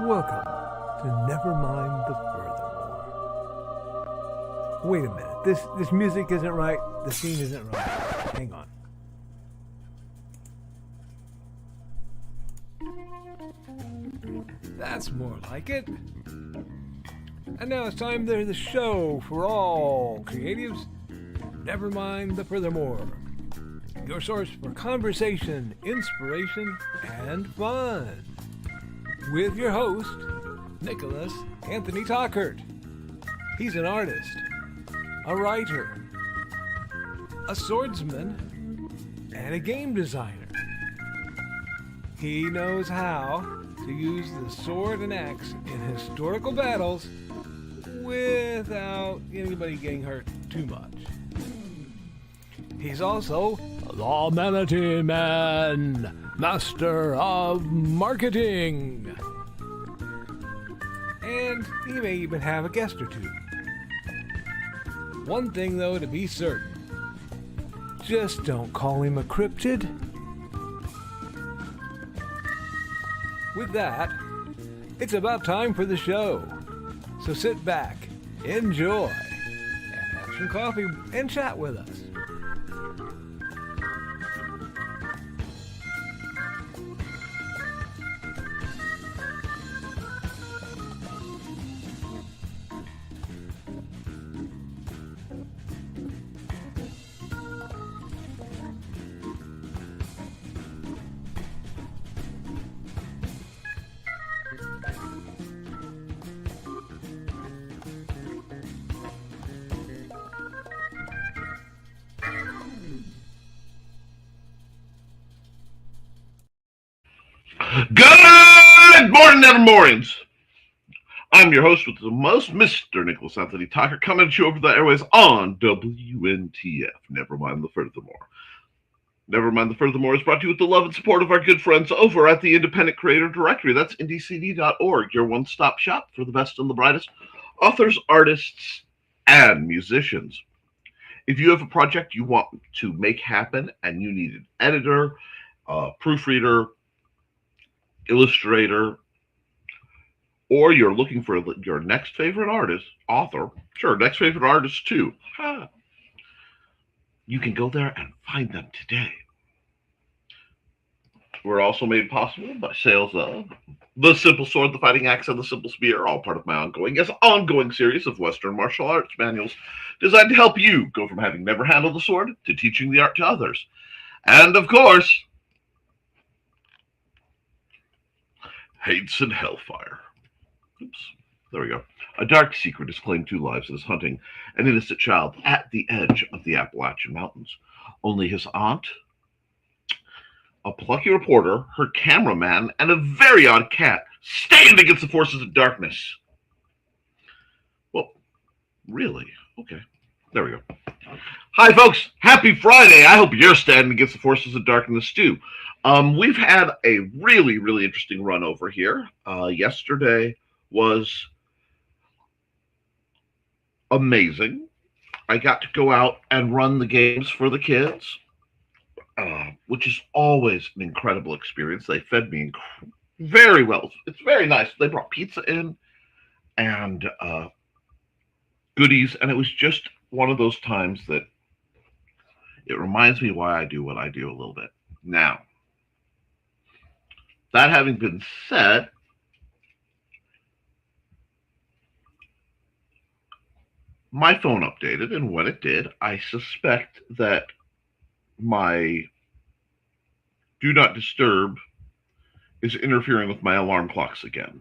Welcome to Nevermind the Furthermore. Wait a minute. This music isn't right. The scene isn't right. Hang on. That's more like it. And now it's time to the show for all creatives. Nevermind the Furthermore. Your source for conversation, inspiration, and fun. With your host, Nicholas Anthony Tockert. He's an artist, a writer, a swordsman, and a game designer. He knows how to use the sword and axe in historical battles without anybody getting hurt too much. He's also the Manatee Man, master of marketing. And he may even have a guest or two. One thing, though, to be certain. Just don't call him a cryptid. With that, it's about time for the show. So sit back, enjoy, and have some coffee and chat with us. Good morning, Nevermornings. I'm your host with the most, Mr. Nicholas Anthony Tockert, coming at you over the airways on WNTF, Nevermind the Furthermore. Nevermind the Furthermore is brought to you with the love and support of our good friends over at the Independent Creator Directory. That's indiecd.org, your one-stop shop for the best and the brightest authors, artists, and musicians. If you have a project you want to make happen and you need an editor, proofreader, illustrator, or you're looking for your next favorite artist, author, sure, next favorite artist too, you can go there and find them today. We're also made possible by sales of The Simple Sword, The Fighting Axe, and The Simple Spear, all part of my ongoing series of Western martial arts manuals designed to help you go from having never handled the sword to teaching the art to others. And of course, Hates and Hellfire. Oops, there we go. A dark secret has claimed 2 lives and is hunting an innocent child at the edge of the Appalachian Mountains. Only his aunt, a plucky reporter, her cameraman, and a very odd cat stand against the forces of darkness. Well, really? Okay, there we go. Hi, folks. Happy Friday. I hope you're standing against the forces of darkness, too. We've had a really, really interesting run over here. Yesterday was amazing. I got to go out and run the games for the kids, which is always an incredible experience. They fed me very well. It's very nice. They brought pizza in and goodies, and it was just one of those times that it reminds me why I do what I do a little bit. Now, that having been said, my phone updated, and when it did, I suspect that my Do Not Disturb is interfering with my alarm clocks again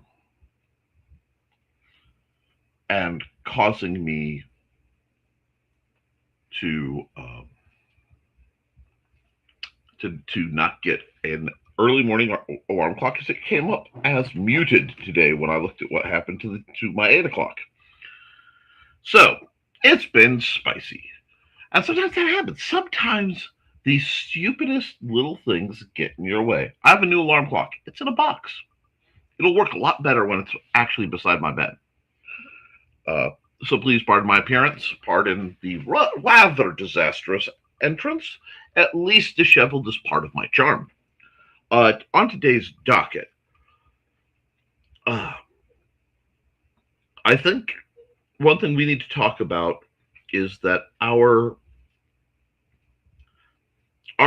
and causing me to not get an early morning alarm clock, because it came up as muted today when I looked at what happened to my 8 o'clock. So it's been spicy, and sometimes that happens. Sometimes these stupidest little things get in your way. I have a new alarm clock. It's in a box. It'll work a lot better when it's actually beside my bed. So please pardon my appearance, pardon the rather disastrous entrance. At least disheveled is part of my charm. On today's docket, uh, I think one thing we need to talk about is that our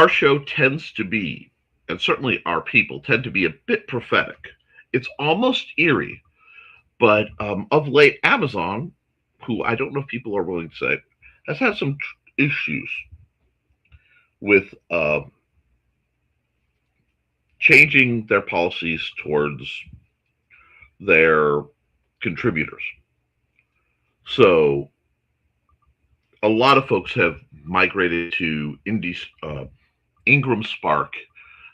show tends to be, and certainly our people tend to be a bit prophetic. It's almost eerie, but of late, Amazon, who I don't know if people are willing to say, has had some issues with changing their policies towards their contributors. So a lot of folks have migrated to Ingram Spark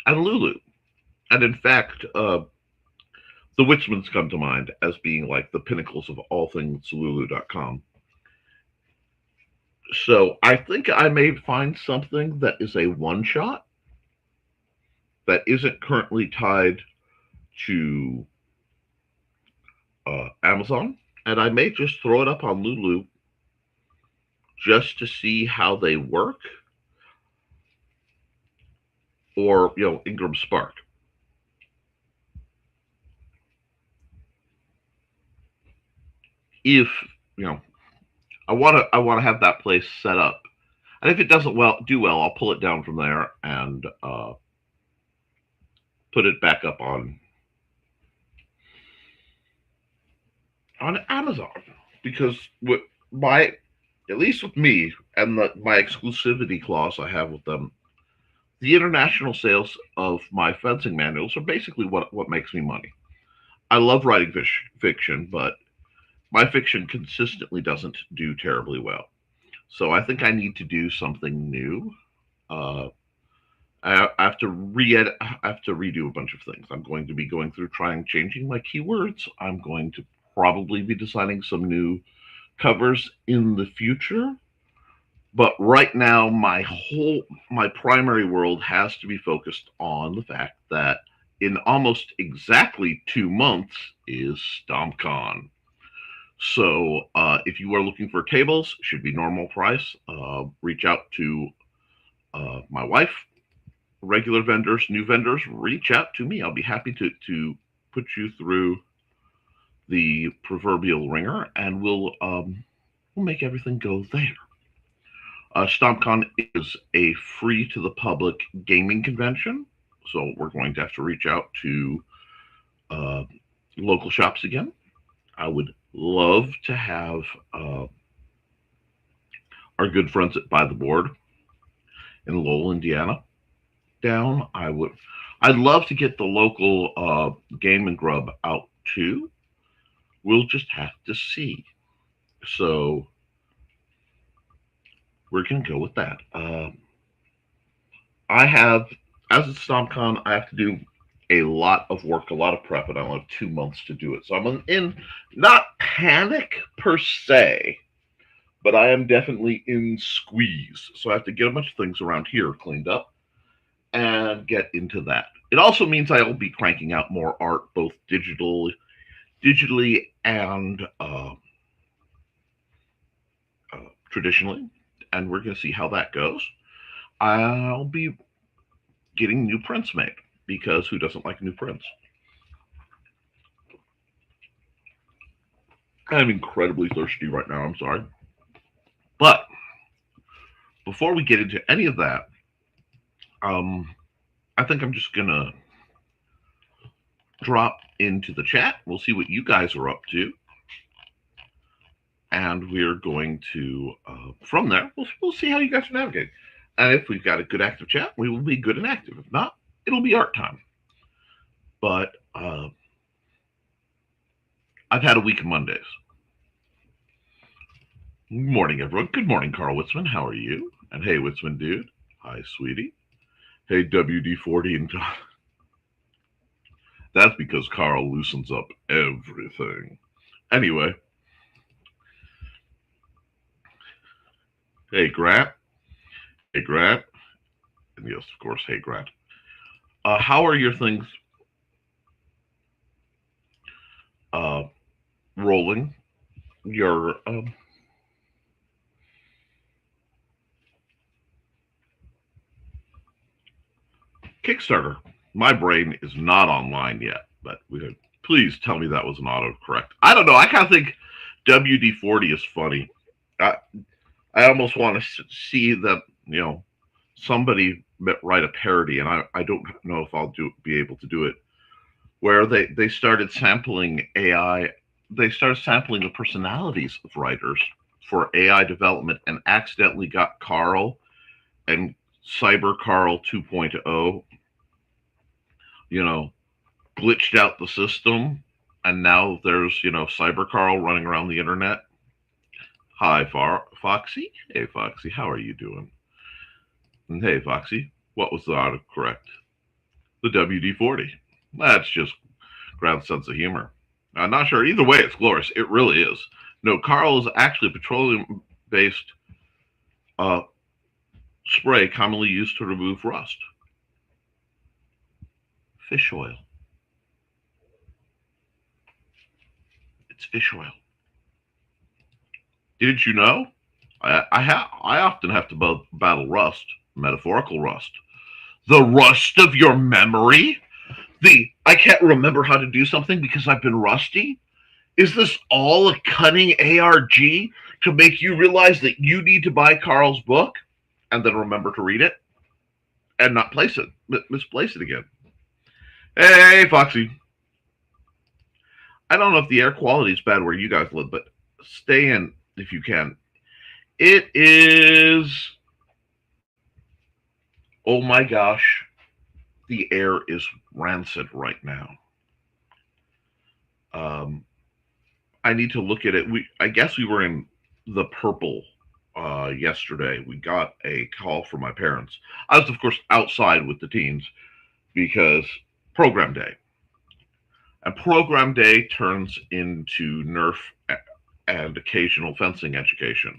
and Lulu. And in fact, the Witchmans come to mind as being like the pinnacles of all things Lulu.com. So I think I may find something that is a one shot that isn't currently tied to Amazon, and I may just throw it up on Lulu just to see how they work, or Ingram Spark. If you know, I want to have that place set up, and if it doesn't do well, I'll pull it down from there and put it back up on Amazon, because with my at least with me and my exclusivity clause I have with them, the international sales of my fencing manuals are basically what makes me money. I love writing fiction, but my fiction consistently doesn't do terribly well. So I think I need to do something new. Uh, I have to re-edit. I have to redo a bunch of things. I'm going to be going through changing my keywords. I'm going to probably be designing some new covers in the future. But right now, my primary world has to be focused on the fact that in almost exactly 2 months is StompCon. So if you are looking for tables, should be normal price. Reach out to my wife. Regular vendors, new vendors, reach out to me. I'll be happy to put you through the proverbial ringer, and we'll make everything go there. StompCon is a free to the public gaming convention, so we're going to have to reach out to uh, local shops again. I would love to have our good friends at By the Board in Lowell, Indiana, down. I'd love to get the local Game and Grub out too. We'll just have to see. So we're gonna go with that. I have, as it's StompCon, I have to do a lot of work, a lot of prep, and I only have 2 months to do it. So I'm in not panic per se, but I am definitely in squeeze. So I have to get a bunch of things around here cleaned up and get into that. It also means I will be cranking out more art, both digitally and traditionally, and we're going to see how that goes. I'll be getting new prints made, because who doesn't like new prints? I'm incredibly thirsty right now. I'm sorry. But before we get into any of that, I think I'm just going to drop into the chat. We'll see what you guys are up to. And we're going to, from there, we'll see how you guys are navigating. And if we've got a good active chat, we will be good and active. If not, it'll be art time. But I've had a week of Mondays. Good morning, everyone. Good morning, Carl Witzman. How are you? And hey, Witzman dude. Hi, sweetie. Hey, WD-40 and Tom. That's because Carl loosens up everything. Anyway. Hey, Grant. Hey, Grant. And yes, of course, hey, Grant. How are your things rolling? Your Kickstarter. My brain is not online yet, but Please tell me that was an autocorrect. I don't know. I kind of think WD-40 is funny. I I almost want to see that somebody write a parody, and I don't know if I'll be able to do it. Where they started sampling AI, they started sampling the personalities of writers for AI development, and accidentally got Carl and Cyber Carl 2.0, you know, glitched out the system, and now there's Cyber Carl running around the internet. Hi, Foxy. Hey, Foxy, how are you doing? And hey, Foxy, what was the autocorrect? The WD-40. That's just ground sense of humor. I'm not sure. Either way, it's glorious. It really is. No, Carl is actually a petroleum-based uh, spray commonly used to remove rust. Fish oil. It's fish oil. Didn't you know? I often have to battle rust, metaphorical rust. The rust of your memory? The I can't remember how to do something because I've been rusty? Is this all a cunning ARG to make you realize that you need to buy Carl's book and then remember to read it and not misplace it again? Hey, Foxy. I don't know if the air quality is bad where you guys live, but stay in if you can. It is, oh my gosh, the air is rancid right now. I need to look at it. I guess we were in the purple yesterday. We got a call from my parents. I was, of course, outside with the teens because program day. And program day turns into Nerf and occasional fencing education.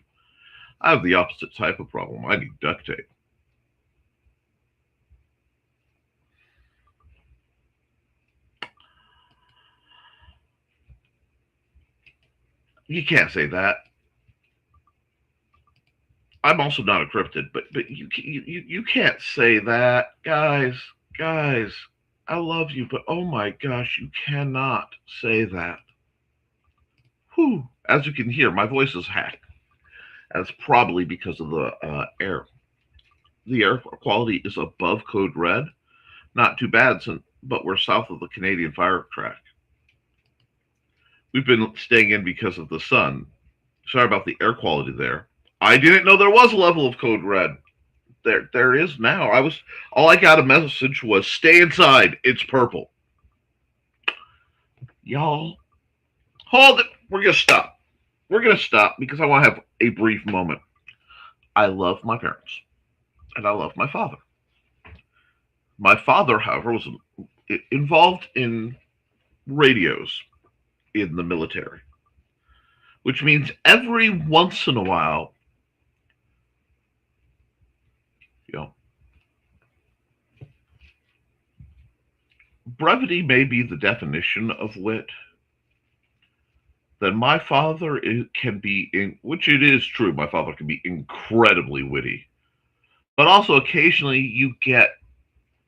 I have the opposite type of problem. I need duct tape. You can't say that. I'm also not a cryptid, but you can't say that, guys. Guys, I love you, but oh my gosh, you cannot say that. Whew. As you can hear, my voice is hacked. That's probably because of the air. The air quality is above code red. Not too bad, but we're south of the Canadian fire track. We've been staying in because of the sun. Sorry about the air quality there. I didn't know there was a level of code red. There is now. All I got a message was stay inside. It's purple. Y'all, hold it. We're gonna stop. We're gonna stop because I want to have a brief moment. I love my parents, and I love my father. My father, however, was involved in radios in the military, which means every once in a while, brevity may be the definition of wit. Then my father can be, which it is true, my father can be incredibly witty. But also occasionally you get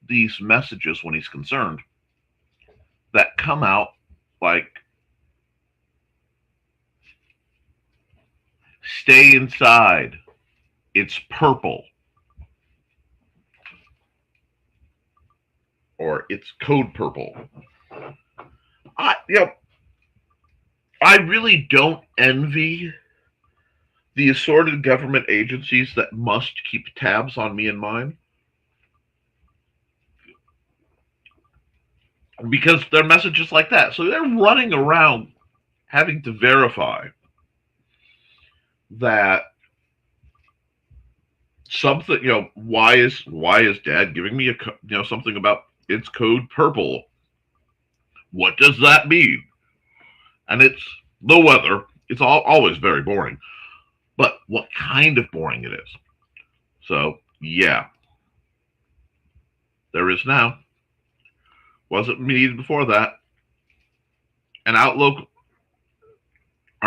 these messages when he's concerned that come out like, stay inside. It's purple. Or it's code purple. I really don't envy the assorted government agencies that must keep tabs on me and mine. Because they're messages like that. So they're running around having to verify that something, why is dad giving me something about it's code purple? What does that mean? And it's the weather. It's always very boring. But what kind of boring it is. So, yeah. There is now. Wasn't needed before that. And our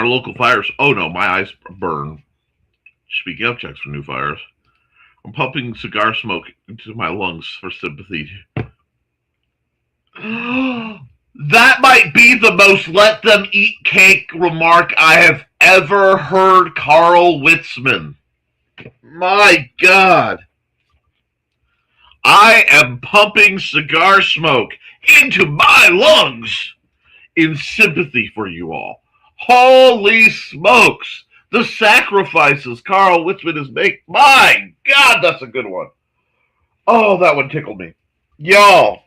local fires. Oh no, my eyes burn. Speaking of checks for new fires, I'm pumping cigar smoke into my lungs for sympathy. That might be the most let them eat cake remark I have ever heard Carl Witzman. My God. I am pumping cigar smoke into my lungs in sympathy for you all. Holy smokes. The sacrifices Carl Witzman is making. My God, that's a good one. Oh, that one tickled me. Y'all.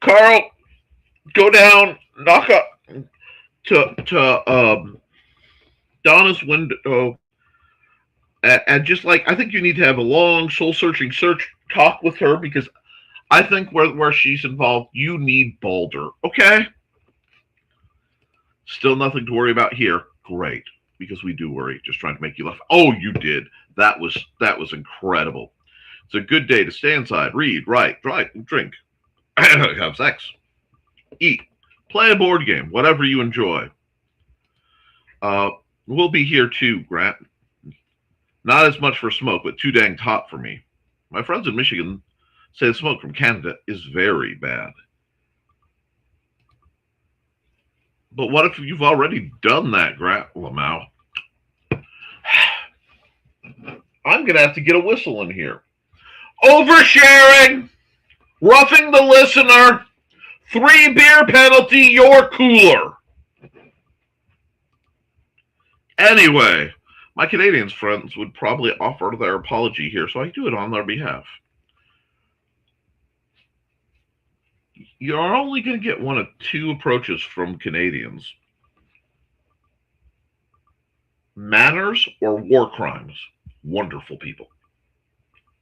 Carl, go down, knock up to Donna's window, and just like I think you need to have a long soul-searching talk with her, because I think where she's involved, you need Boulder. Okay. Still nothing to worry about here. Great, because we do worry. Just trying to make you laugh. Oh, you did. That was incredible. It's a good day to stay inside, read, write, drink, have sex, eat, play a board game, whatever you enjoy. We'll be here too, Grant. Not as much for smoke, but too dang hot for me. My friends in Michigan say the smoke from Canada is very bad. But what if you've already done that, Grant Lamau? I'm going to have to get a whistle in here. Oversharing, roughing the listener, 3 beer penalty, you're cooler. Anyway, my Canadian friends would probably offer their apology here, so I do it on their behalf. You're only going to get one of 2 approaches from Canadians. Manners or war crimes. Wonderful people.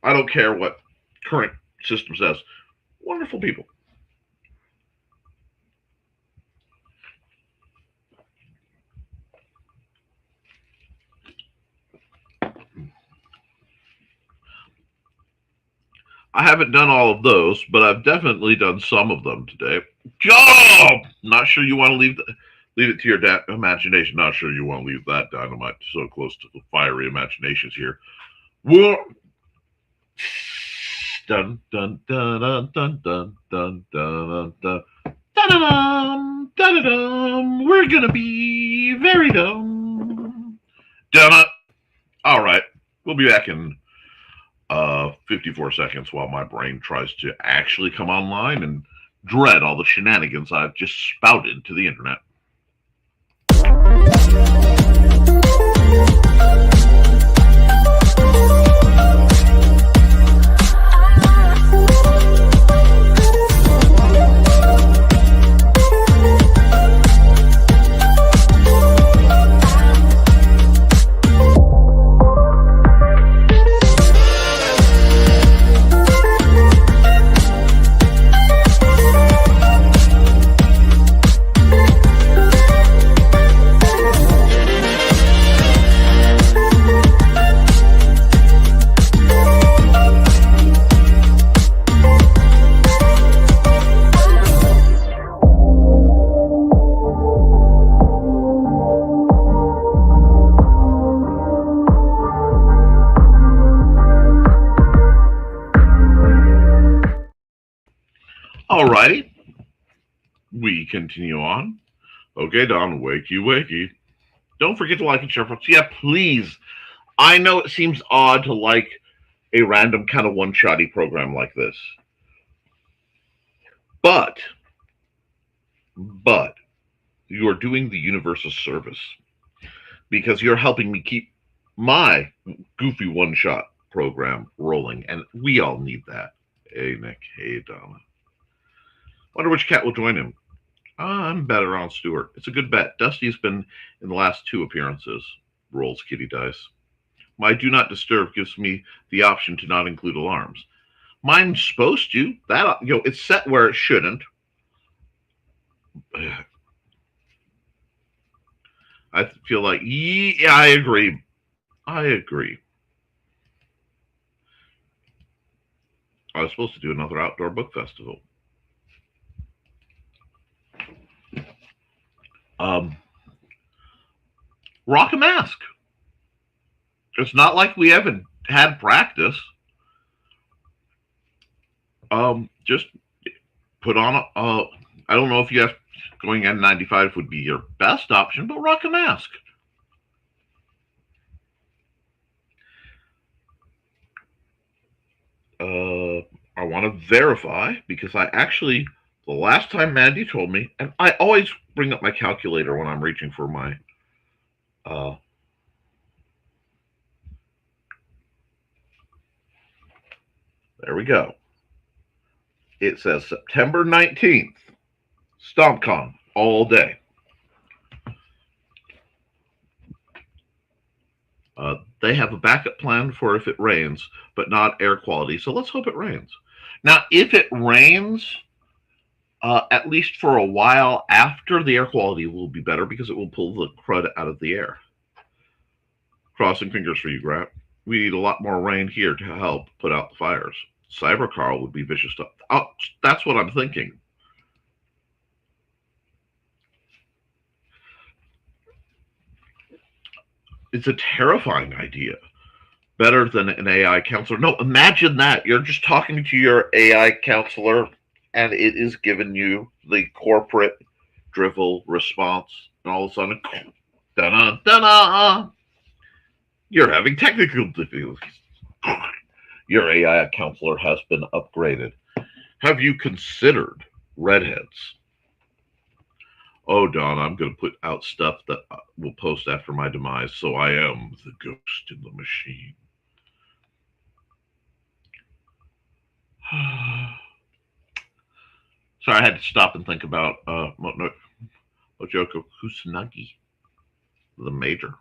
I don't care what current system says. Wonderful people. I haven't done all of those, but I've definitely done some of them today. Oh, not sure you want to leave it to your imagination. Not sure you want to leave that dynamite so close to the fiery imaginations here. We're dun dun dun dun dun dun dun dun dun dun dun dun. We're gonna be very dumb. Dun. All right, we'll be back in 54 seconds while my brain tries to actually come online and dread all the shenanigans I've just spouted to the internet. Alrighty, we continue on. Okay, Don, wakey. Don't forget to like and share, folks. Yeah, please. I know it seems odd to like a random kind of one-shotty program like this. But you are doing the universe a service, because you're helping me keep my goofy one-shot program rolling, and we all need that. Hey, Nick. Hey, Donna. Wonder which cat will join him. I'm better on Stewart. It's a good bet. Dusty's been in the last 2 appearances. Rolls kitty dice. My do not disturb gives me the option to not include alarms. Mine's supposed to. That, it's set where it shouldn't. I feel like, yeah, I agree. I was supposed to do another outdoor book festival. Rock a mask. It's not like we haven't had practice. Just put on I don't know if you have going N95 would be your best option, but rock a mask. I want to verify because I actually, the last time Mandy told me, and I always bring up my calculator when I'm reaching for my, uh, there we go. It says September 19th, StompCon, all day. They have a backup plan for if it rains, but not air quality. So let's hope it rains. Now, if it rains, at least for a while after, the air quality will be better because it will pull the crud out of the air. Crossing fingers for you, Grant. We need a lot more rain here to help put out the fires. Cyber Carl would be vicious stuff. Oh, that's what I'm thinking. It's a terrifying idea. Better than an AI counselor. No, imagine that. You're just talking to your AI counselor and it is giving you the corporate drivel response, and all of a sudden, da da, you're having technical difficulties. Your AI counselor has been upgraded. Have you considered redheads? Oh, Don, I'm going to put out stuff that will post after my demise, so I am the ghost in the machine. Sorry, I had to stop and think about Ojoko Kusanagi, the major.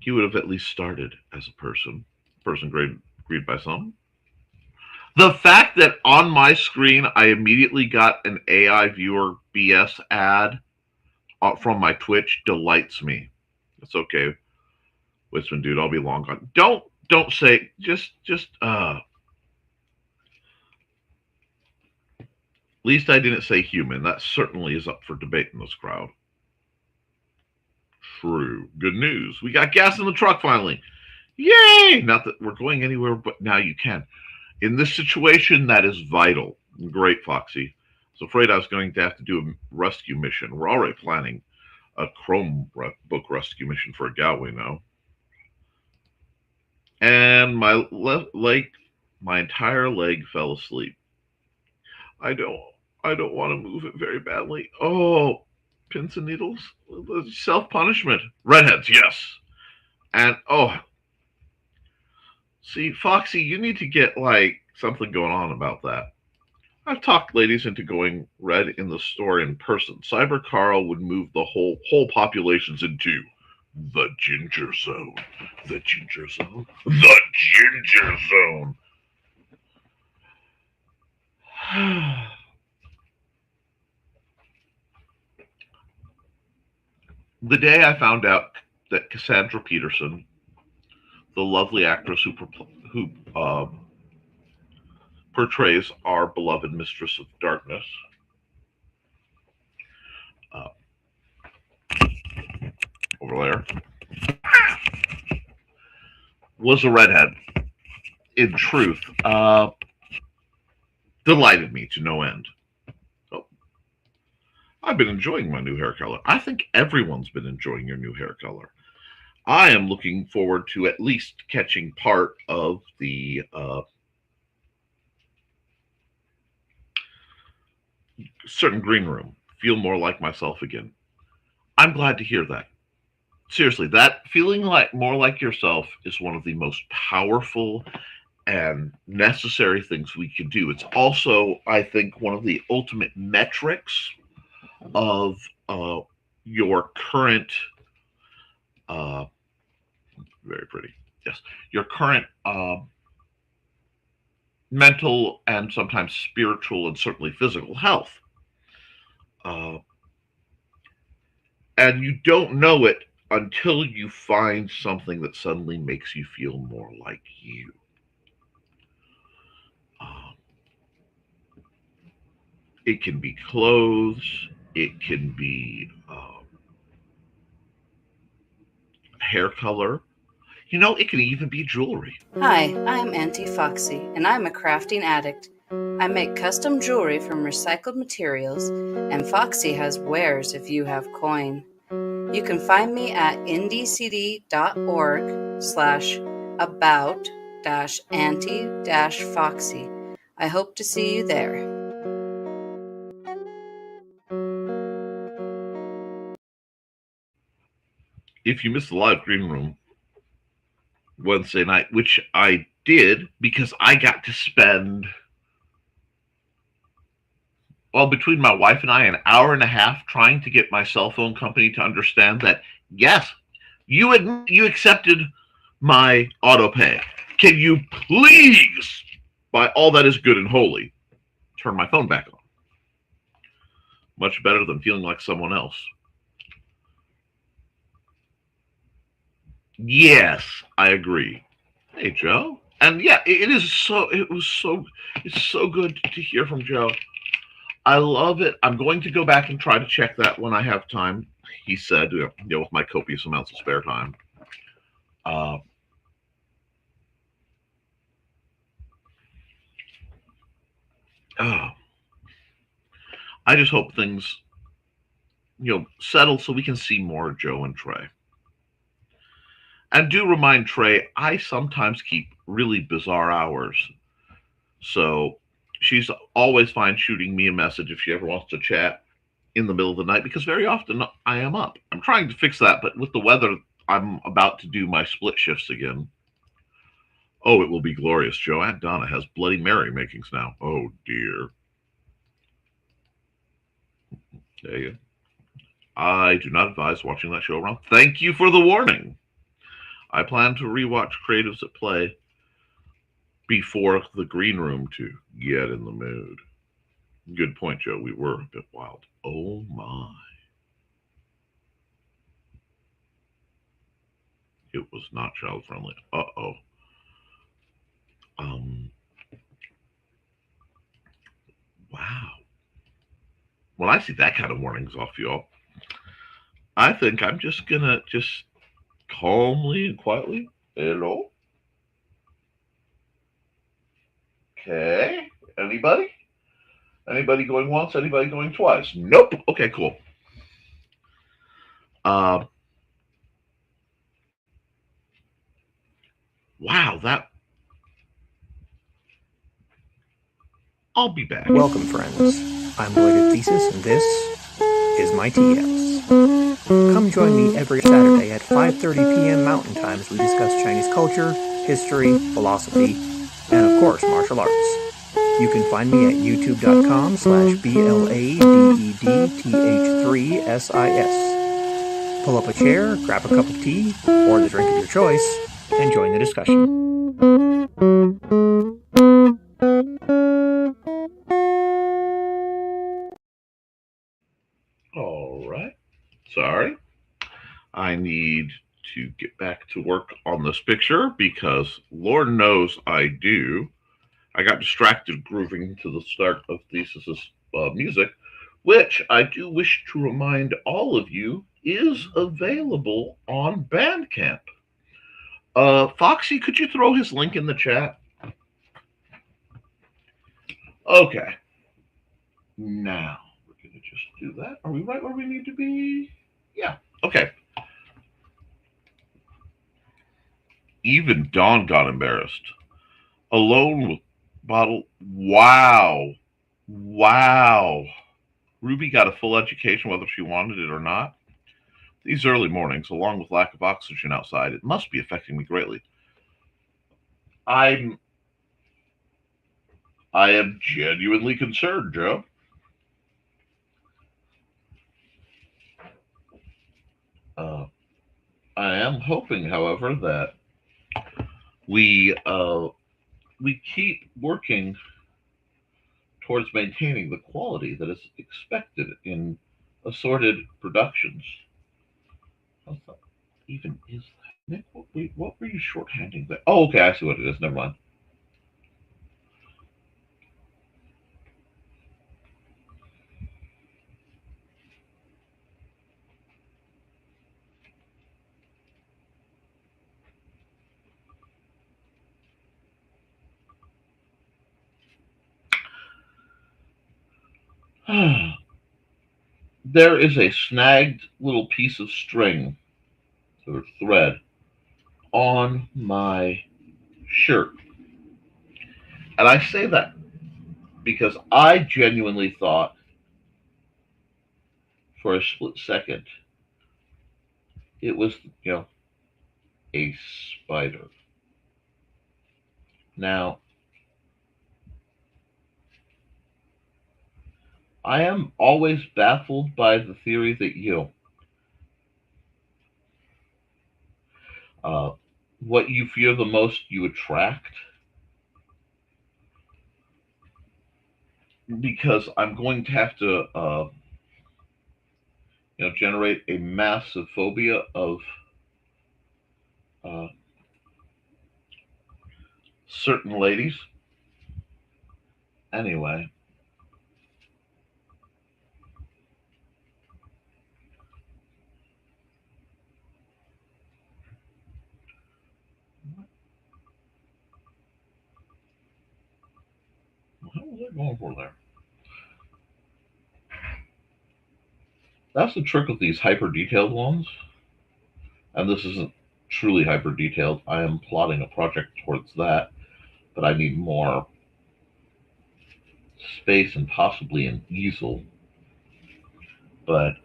He would have at least started as a person greeted by some. The fact that on my screen I immediately got an AI viewer BS ad from my Twitch delights me. It's okay, Wisman dude. I'll be long gone. Don't say just. At least I didn't say human. That certainly is up for debate in this crowd. True. Good news. We got gas in the truck finally. Yay! Not that we're going anywhere, but now you can. In this situation, that is vital. Great, Foxy. I was afraid I was going to have to do a rescue mission. We're already planning a Chromebook rescue mission for a gal we know. And my left leg, my entire leg fell asleep. I don't want to move it very badly. Oh, pins and needles, self punishment. Redheads, yes. And oh, see, Foxy, you need to get like something going on about that. I've talked ladies into going red in the store in person. Cyber Carl would move the whole populations into the ginger zone. The ginger zone. The ginger zone. The day I found out that Cassandra Peterson, the lovely actress who portrays our beloved Mistress of Darkness, uh, over there, was a redhead. In truth, delighted me to no end. So I've been enjoying my new hair color. I think everyone's been enjoying your new hair color. I am looking forward to at least catching part of the certain green room. Feel more like myself again. I'm glad to hear that. Seriously, that feeling like more like yourself is one of the most powerful and necessary things we can do. It's also, I think, one of the ultimate metrics of your current, uh, very pretty, yes, your current mental and sometimes spiritual and certainly physical health. Uh, and you don't know it until you find something that suddenly makes you feel more like you. Um, it can be clothes, it can be hair color. It can even be jewelry. Hi, I'm Auntie Foxy, and I'm a crafting addict. I make custom jewelry from recycled materials, and Foxy has wares if you have coin. You can find me at indiecity.org/about-auntie-foxy. I hope to see you there. If you missed the live green room Wednesday night, which I did because I got to spend, well, between my wife and I, an hour and a half trying to get my cell phone company to understand that, yes, you accepted my auto pay. Can you please, by all that is good and holy, turn my phone back on? Much better than feeling like someone else. Yes, I agree. Hey, Joe. And yeah, it's so good to hear from Joe. I love it. I'm going to go back and try to check that when I have time. He said, with my copious amounts of spare time. Uh, oh, I just hope things, settle so we can see more Joe and Trey. And do remind Trey, I sometimes keep really bizarre hours. So she's always fine shooting me a message if she ever wants to chat in the middle of the night, because very often I am up. I'm trying to fix that, but with the weather, I'm about to do my split shifts again. Oh, it will be glorious. Joe. Aunt Donna has Bloody Mary makings now. Oh, dear. There you go. I do not advise watching that show around. Thank you for the warning. I plan to rewatch Creatives at Play before the green room to get in the mood. Good point, Joe. We were a bit wild. Oh, my. It was not child friendly. Uh-oh. Um, wow. When I see that kind of warnings off y'all, I think I'm just gonna just calmly and quietly. Hello? Okay. Anybody? Anybody going once? Anybody going twice? Nope. Okay, cool. Uh, wow, that. I'll be back. Welcome, friends. I'm Related Thesis, and this is my TS. Come join me every Saturday at 5:30 p.m. Mountain Time as we discuss Chinese culture, history, philosophy, and of course, martial arts. You can find me at youtube.com/BLADETH3SIS. Pull up a chair, grab a cup of tea, or the drink of your choice, and join the discussion. All right. Sorry. I need to get back to work on this picture because Lord knows I do. I got distracted grooving to the start of Thesis's music, which I do wish to remind all of you is available on Bandcamp. Foxy, could you throw his link in the chat? Okay. Now, we're going to just do that. Are we right where we need to be? Yeah. Okay. Even Dawn got embarrassed. Alone with bottle. Wow. Wow. Ruby got a full education whether she wanted it or not. These early mornings, along with lack of oxygen outside, it must be affecting me greatly. I am genuinely concerned, Joe. I am hoping, however, that we keep working towards maintaining the quality that is expected in assorted productions. How even is that? Nick, what were you shorthanding there? Oh, okay, I see what it is. Never mind. There is a snagged little piece of string or thread on my shirt. And I say that because I genuinely thought for a split second it was, a spider. Now, I am always baffled by the theory that uh, what you fear the most you attract, because I'm going to have to generate a massive phobia of uh, certain ladies. Anyway, what was I going for there? That's the trick with these hyper detailed ones, and this isn't truly hyper detailed. I am plotting a project towards that, but I need more space and possibly an easel. But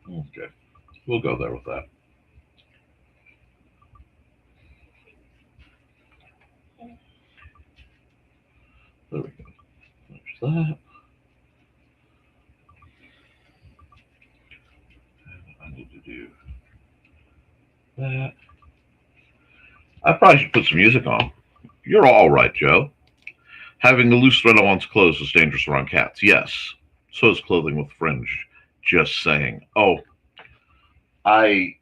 okay, we'll go there with that. There we go. There's that. I need to do that. I probably should put some music on. You're all right, Joe. Having a loose thread on one's clothes is dangerous around cats. Yes. So is clothing with fringe. Just saying. Oh, I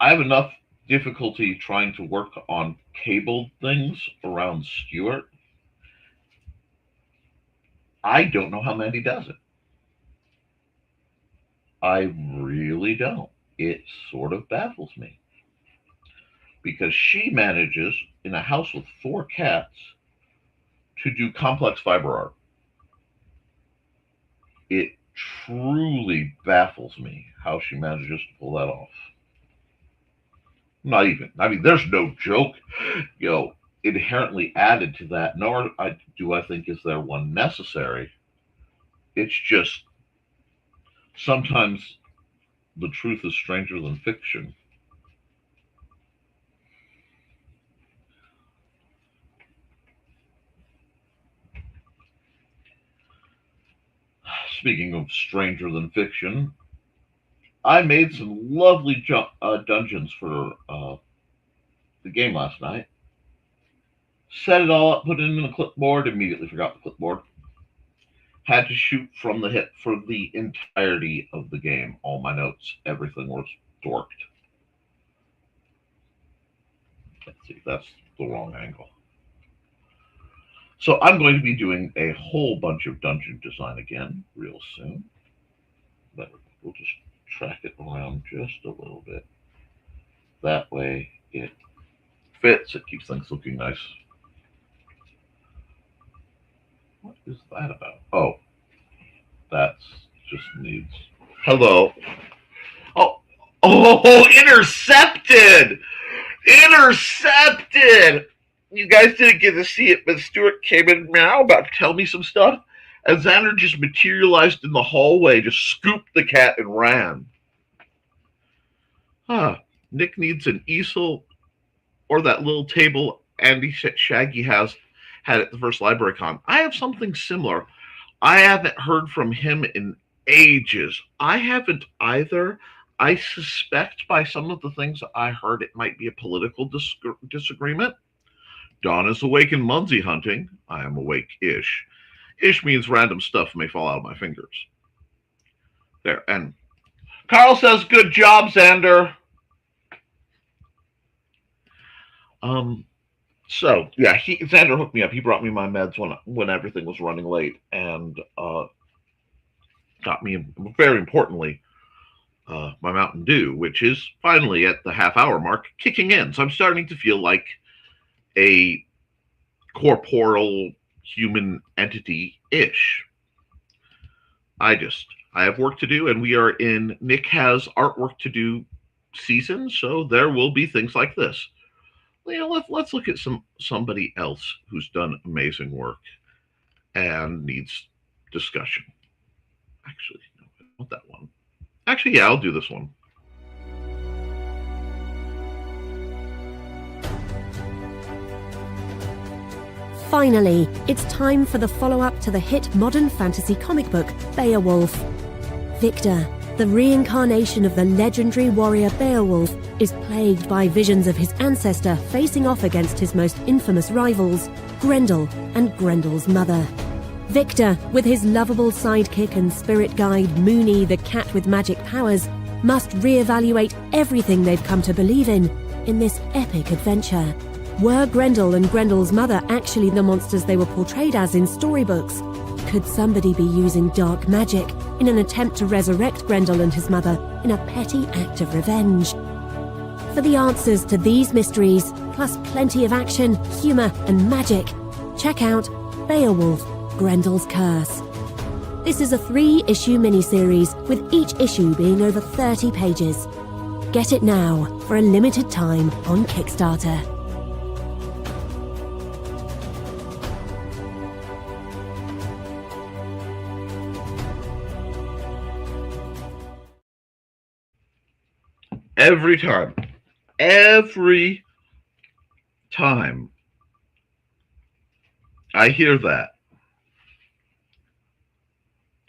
have enough difficulty trying to work on cabled things around Stuart. I don't know how Mandy does it. I really don't. It sort of baffles me. Because she manages, in a house with 4 cats, to do complex fiber art. It truly baffles me how she manages to pull that off. Not even. I mean, there's no joke, inherently added to that, nor do I think is there one necessary. It's just sometimes the truth is stranger than fiction. Speaking of stranger than fiction, I made some lovely dungeons for the game last night. Set it all up, put it in the clipboard, immediately forgot the clipboard. Had to shoot from the hip for the entirety of the game. All my notes, everything was dorked. Let's see, that's the wrong angle. So I'm going to be doing a whole bunch of dungeon design again real soon. But we'll just track it around just a little bit. That way it fits, it keeps things looking nice. What is that about? Oh, that's just needs. Hello. Oh, intercepted! Intercepted! You guys didn't get to see it, but Stuart came in now about to tell me some stuff, and Xander just materialized in the hallway, just scooped the cat and ran. Nick needs an easel or that little table Andy Shaggy had at the first library con. I have something similar. I haven't heard from him in ages. I haven't either. I suspect by some of the things I heard it might be a political disagreement. Dawn is awake and Munsey hunting. I am awake-ish. Ish means random stuff may fall out of my fingers. There, and Carl says, good job, Xander. So yeah, Xander hooked me up. He brought me my meds when everything was running late, and got me, very importantly, my Mountain Dew, which is finally at the half-hour mark kicking in. So I'm starting to feel like a corporeal human entity ish. I have work to do, and we are in Nick has artwork to do season, so there will be things like this. Let's look at somebody else who's done amazing work and needs discussion. Actually, no, I don't want that one. Actually, yeah, I'll do this one. Finally, it's time for the follow-up to the hit modern fantasy comic book, Beowulf. Victor, the reincarnation of the legendary warrior Beowulf, is plagued by visions of his ancestor facing off against his most infamous rivals, Grendel and Grendel's mother. Victor, with his lovable sidekick and spirit guide Moony the cat with magic powers, must reevaluate everything they've come to believe in this epic adventure. Were Grendel and Grendel's mother actually the monsters they were portrayed as in storybooks? Could somebody be using dark magic in an attempt to resurrect Grendel and his mother in a petty act of revenge? For the answers to these mysteries, plus plenty of action, humour and magic, check out Beowulf, Grendel's Curse. This is a 3-issue miniseries, with each issue being over 30 pages. Get it now for a limited time on Kickstarter. Every time I hear that,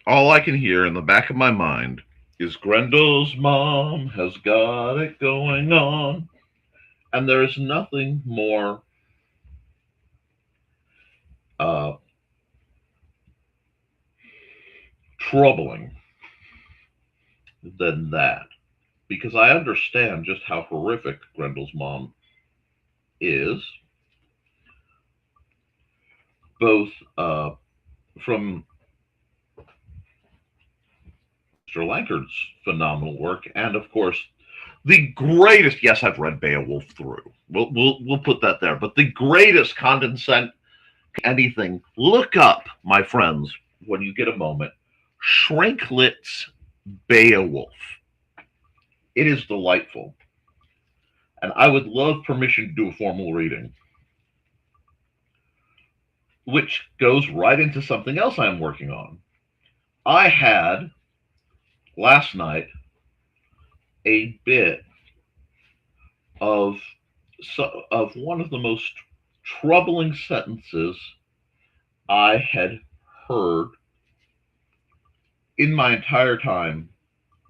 all I can hear in the back of my mind is Grendel's mom has got it going on. And there's nothing more troubling than that. Because I understand just how horrific Grendel's mom is, both from Mr. Lankard's phenomenal work, and of course, the greatest. Yes, I've read Beowulf through. We'll put that there. But the greatest condescent anything. Look up, my friends, when you get a moment, Shrinklet's Beowulf. It is delightful. And I would love permission to do a formal reading. Which goes right into something else I'm working on. I had, last night, a bit of one of the most troubling sentences I had heard in my entire time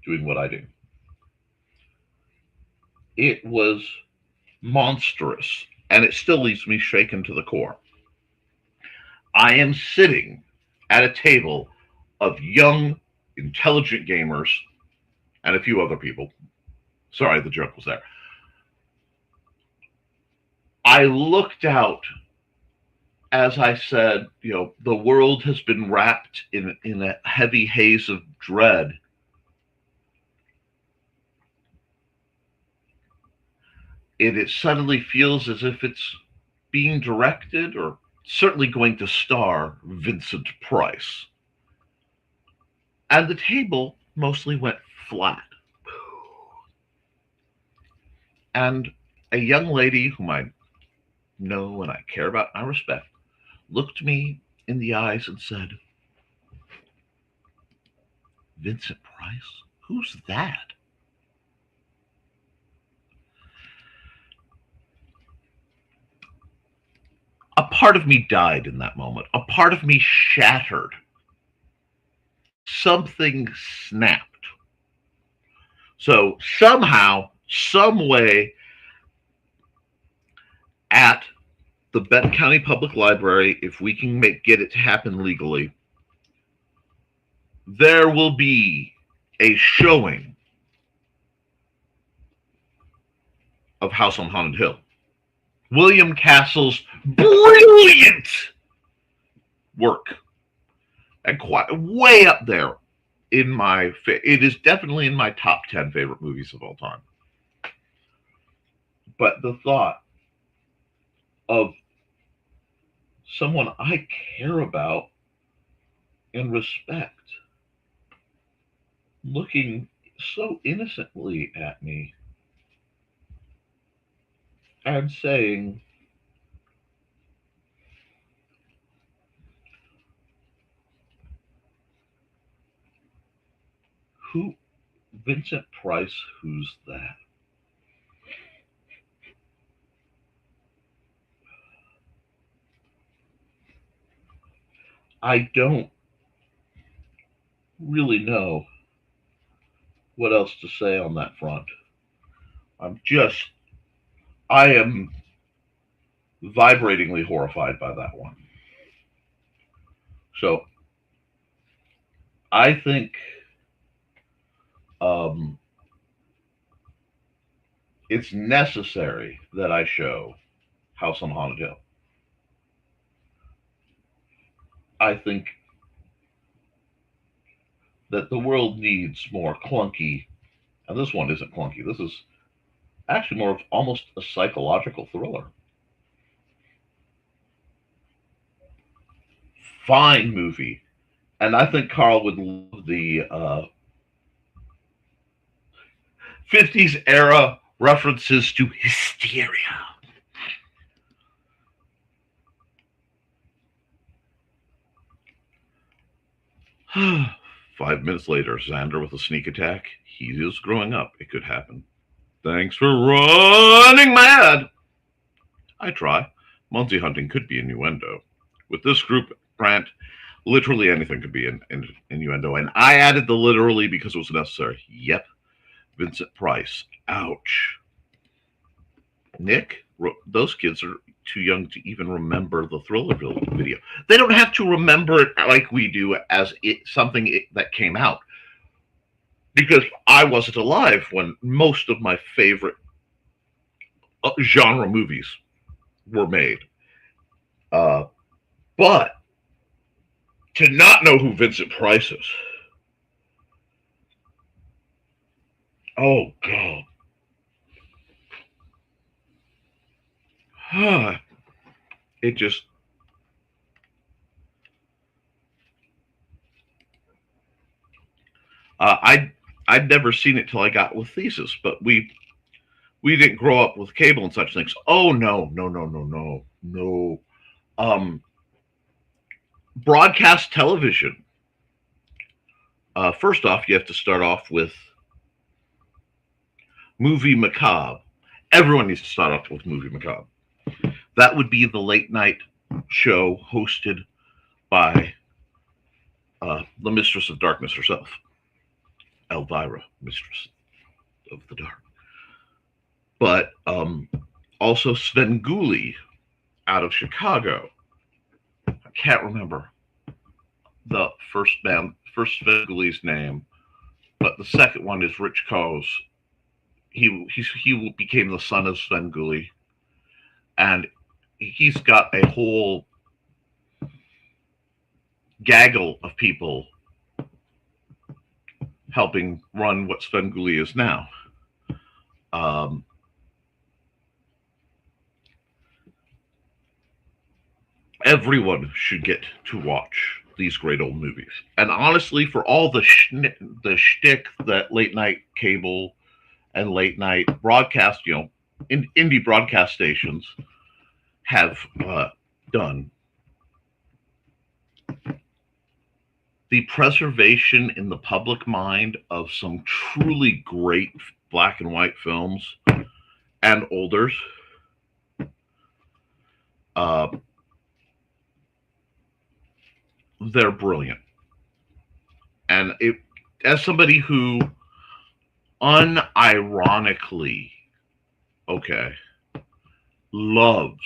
doing what I do. It was monstrous, and it still leaves me shaken to the core. I am sitting at a table of young, intelligent gamers and a few other people. Sorry, the joke was there. I looked out as I said, the world has been wrapped in a heavy haze of dread. It suddenly feels as if it's being directed, or certainly going to star, Vincent Price. And the table mostly went flat. And a young lady whom I know and I care about and I respect looked me in the eyes and said, "Vincent Price? Who's that?" A part of me died in that moment. A part of me shattered. Something snapped. So somehow, some way, at the Benton County Public Library, if we can get it to happen legally, there will be a showing of House on Haunted Hill. William Castle's brilliant work, and quite way up there in my. It is definitely in my top 10 favorite movies of all time. But the thought of someone I care about and respect looking so innocently at me and saying, "Who, Vincent Price, who's that?" I don't really know what else to say on that front. I'm just, I am vibratingly horrified by that one. So I think um, it's necessary that I show House on Haunted Hill. I think that the world needs more clunky, and this one isn't clunky. This is actually more of almost a psychological thriller. Fine movie. And I think Carl would love the 50s era references to hysteria. Five minutes later, Xander with a sneak attack. He is growing up. It could happen. Thanks for running mad. I try. Muncie hunting could be innuendo. With this group, Grant, literally anything could be in innuendo. And I added the literally because it was necessary. Yep. Vincent Price. Ouch. Nick, those kids are too young to even remember the Thrillerville video. They don't have to remember it like we do as something that came out. Because I wasn't alive when most of my favorite genre movies were made. But to not know who Vincent Price is, oh God, it just I'd never seen it till I got with Thesis, but we didn't grow up with cable and such things. Oh no. Broadcast television. First off, you have to start off with Movie Macabre. Everyone needs to start off with Movie Macabre. That would be the late night show hosted by the Mistress of Darkness herself, Elvira, Mistress of the Dark. But also Svengoolie out of Chicago. I can't remember the first Svengoolie's name, but the second one is Rich Coase. He became the son of Svengoolie, and he's got a whole gaggle of people helping run what Svengoolie is now. Everyone should get to watch these great old movies. And honestly, for all the shtick that late night cable and late night broadcast, indie broadcast stations have done, the preservation in the public mind of some truly great black and white films and olders, they're brilliant. And as somebody who unironically, loves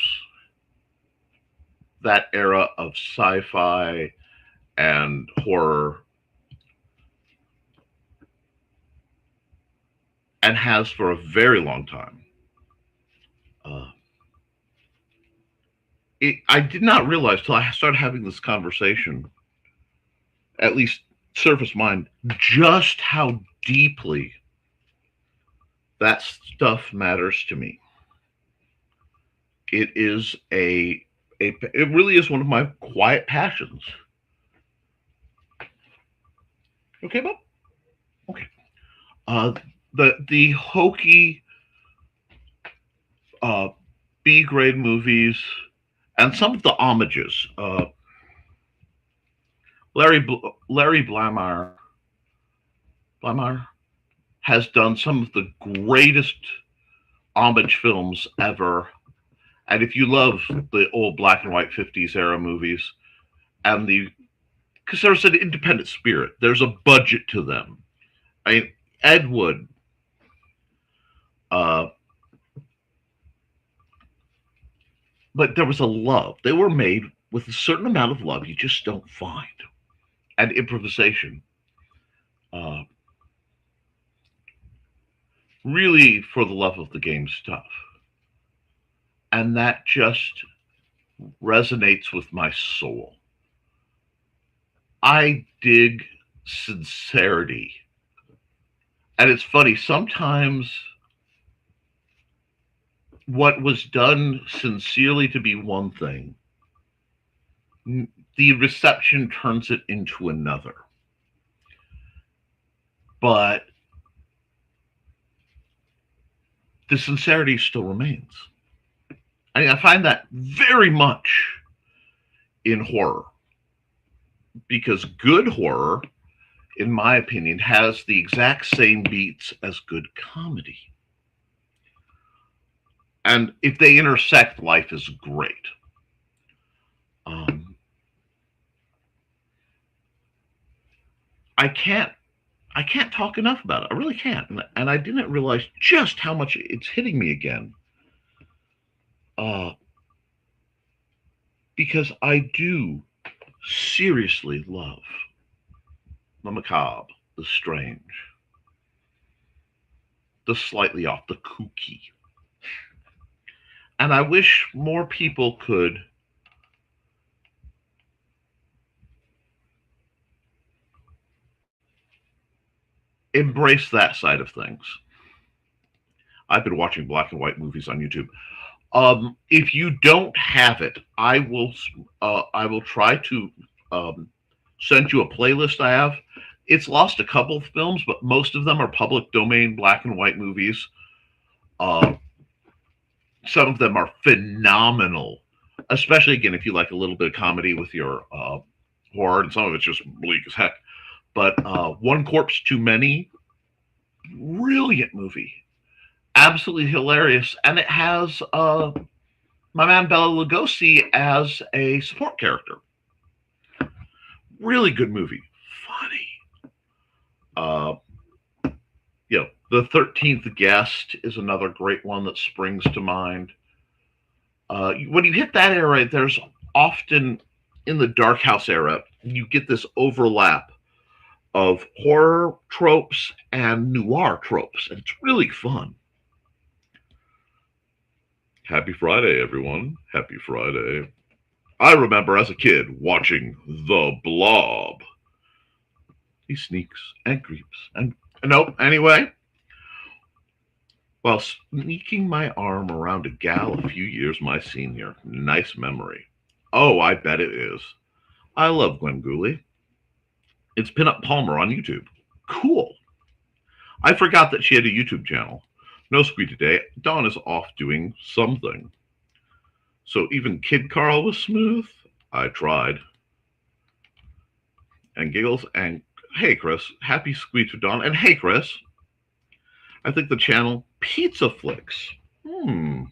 that era of sci-fi and horror, and has for a very long time, I did not realize till I started having this conversation, at least surface mind, just how deeply that stuff matters to me. It is it really is one of my quiet passions. Okay, Bob? Okay. Uh, the hokey B grade movies and some of the homages. Larry Blamire has done some of the greatest homage films ever. And if you love the old black and white 50s era movies, and because there's an independent spirit, there's a budget to them. I mean, Ed Wood, but there was a love. They were made with a certain amount of love you just don't find, and improvisation. Really for the love of the game stuff. And that just resonates with my soul. I dig sincerity. And it's funny, sometimes what was done sincerely to be one thing, the reception turns it into another. But the sincerity still remains. I mean, I find that very much in horror, because good horror, in my opinion, has the exact same beats as good comedy. And if they intersect, life is great. I can't talk enough about it. I really can't. And I didn't realize just how much it's hitting me again. Because I do seriously love the macabre, the strange, the slightly off, the kooky. And I wish more people could embrace that side of things. I've been watching black and white movies on YouTube. If you don't have it, I will try to send you a playlist I have. It's lost a couple of films, but most of them are public domain black and white movies. Some of them are phenomenal, especially, again, if you like a little bit of comedy with your horror, and some of it's just bleak as heck. But One Corpse Too Many, brilliant movie. Absolutely hilarious. And it has my man Bela Lugosi as a support character. Really good movie. Funny. The 13th Guest is another great one that springs to mind. When you hit that era, there's often, in the Dark House era, you get this overlap of horror tropes and noir tropes, and it's really fun. Happy Friday, everyone. Happy Friday. I remember as a kid watching The Blob. He sneaks and creeps and nope, anyway. While sneaking my arm around a gal a few years my senior. Nice memory. Oh, I bet it is. I love Gwen Gooley. It's Pinup Palmer on YouTube. Cool. I forgot that she had a YouTube channel. No Squee today. Dawn is off doing something. So even Kid Carl was smooth. I tried. And giggles and hey Chris, happy Squee to Dawn. And hey Chris, I think the channel Pizza Flicks. Oh,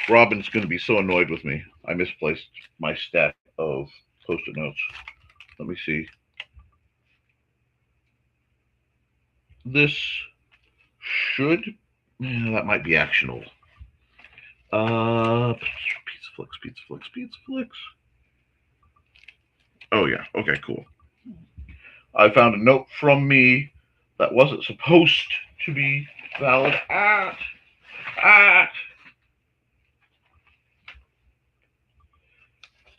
Robin's going to be so annoyed with me. I misplaced my stack of Post-it notes. Let me see. This should, that might be actionable. Pizza Flicks. Oh yeah, okay, cool. I found a note from me that wasn't supposed to be valid. Ah.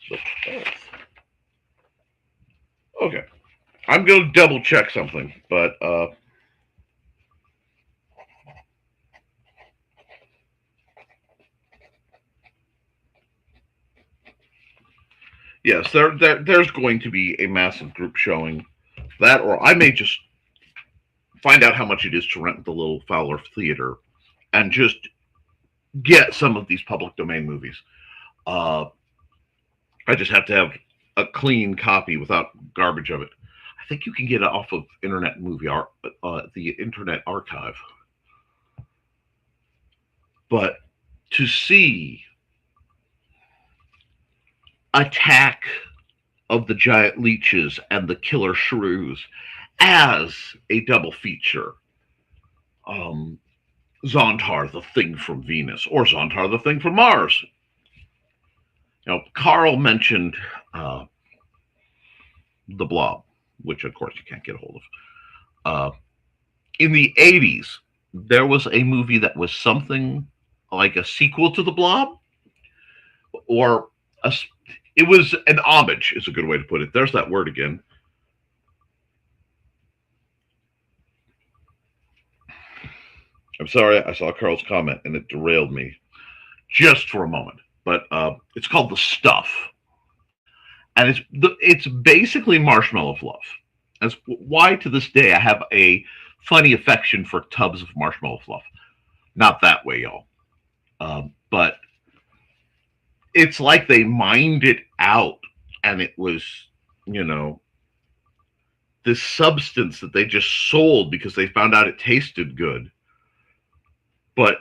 So, okay. I'm going to double check something, but yes, there's going to be a massive group showing that, or I may just find out how much it is to rent the little Fowler Theater and just get some of these public domain movies. Uh, I just have to have a clean copy without garbage of it. I think you can get it off of Internet Movie Art, the Internet Archive. But to see Attack of the Giant Leeches and the Killer Shrews as a double feature, um, Zontar, the Thing from Venus, or Zontar, the Thing from Mars. Carl mentioned The Blob, which of course you can't get a hold of. In the 80s, there was a movie that was something like a sequel to The Blob, or it was an homage, is a good way to put it. There's that word again. I'm sorry, I saw Carl's comment and it derailed me just for a moment. But it's called The Stuff, and it's basically Marshmallow Fluff. That's why to this day I have a funny affection for tubs of marshmallow fluff. Not that way, y'all. But it's like they mined it out, and it was, this substance that they just sold because they found out it tasted good. But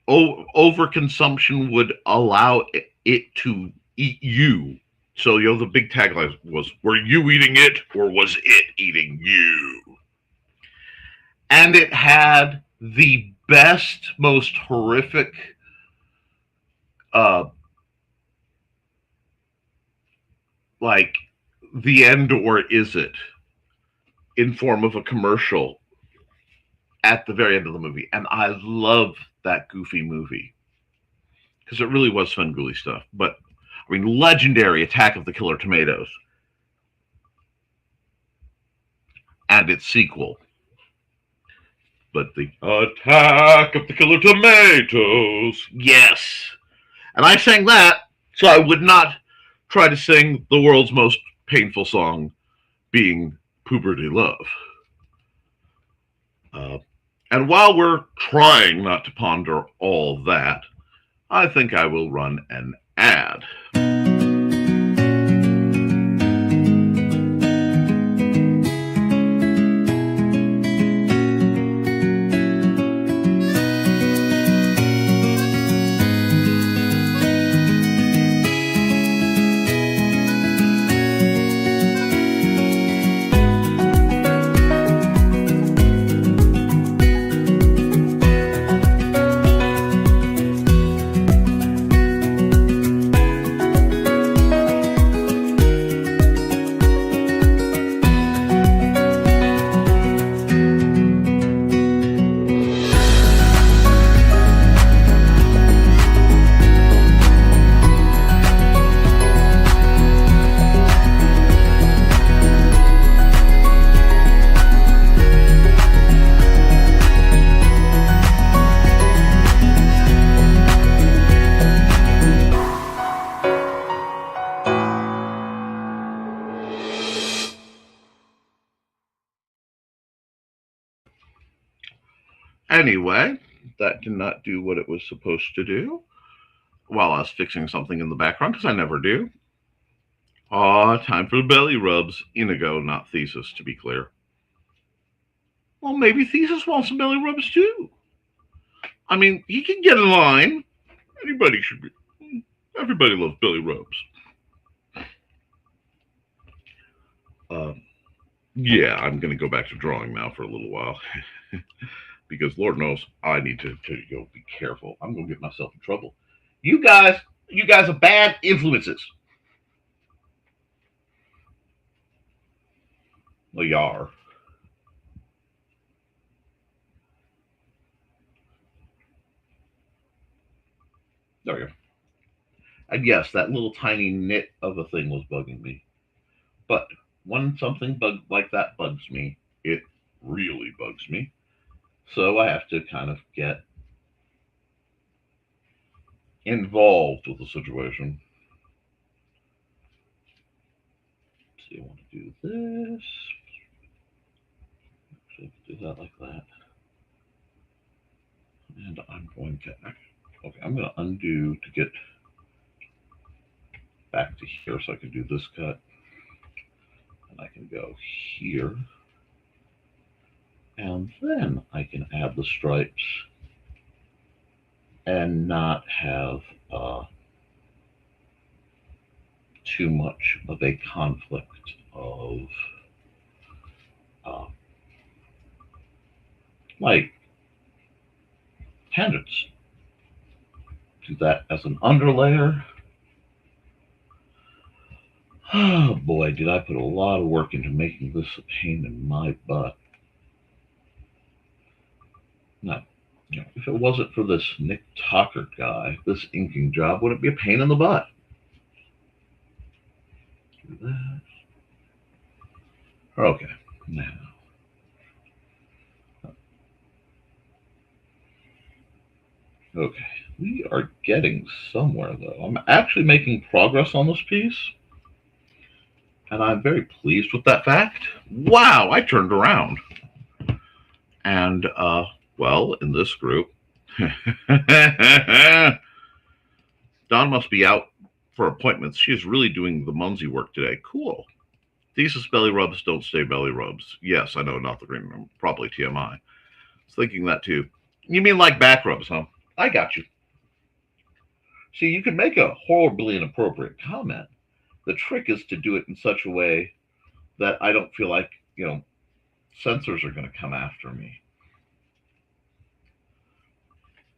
overconsumption would allow it to eat you. So, the big tagline was, were you eating it or was it eating you? And it had the best, most horrific like the end or is it in form of a commercial at the very end of the movie. And I love that goofy movie because it really was fun, gooey stuff. But I mean, legendary Attack of the Killer Tomatoes and its sequel. But the Attack of the Killer Tomatoes, yes. And I sang that so I would not try to sing the world's most painful song, being Puberty Love. And while we're trying not to ponder all that, I think I will run an ad. Anyway, that did not do what it was supposed to do while I was fixing something in the background, because I never do. Time for the belly rubs. Inigo, not Thesis, to be clear. Well, maybe Thesis wants some belly rubs too. I mean, he can get in line. Everybody loves belly rubs. Yeah, I'm going to go back to drawing now for a little while. Because Lord knows I need to go be careful. I'm going to get myself in trouble. You guys are bad influences. Well, you are. There we go. And yes, that little tiny nit of a thing was bugging me. But when something like that bugs me, it really bugs me. So I have to kind of get involved with the situation. So you want to do this. Actually, do that like that. And I'm going to, okay, I'm going to undo to get back to here so I can do this cut. And I can go here. And then I can add the stripes and not have too much of a conflict of like tangents. Do that as an underlayer. Oh boy, did I put a lot of work into making this a pain in my butt. No, if it wasn't for this Nick Tockert guy, this inking job wouldn't be a pain in the butt. Do that. Okay, now. Okay, we are getting somewhere though. I'm actually making progress on this piece. And I'm very pleased with that fact. Wow, I turned around. And, well, in this group, Dawn must be out for appointments. She's really doing the mumsy work today. Cool. Thesis belly rubs don't stay belly rubs. Yes, I know, not the green room. Probably TMI. I was thinking that too. You mean like back rubs, huh? I got you. See, you can make a horribly inappropriate comment. The trick is to do it in such a way that I don't feel like, censors are going to come after me.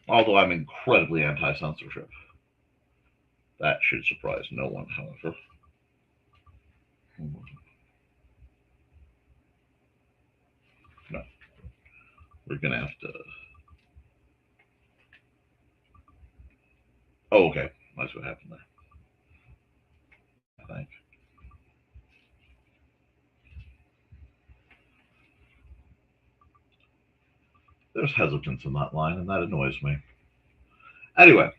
Although I'm incredibly anti-censorship. That should surprise no one, however. No. We're going to have to... Oh, okay. That's what happened there. I think. There's hesitance in that line, and that annoys me. Anyway.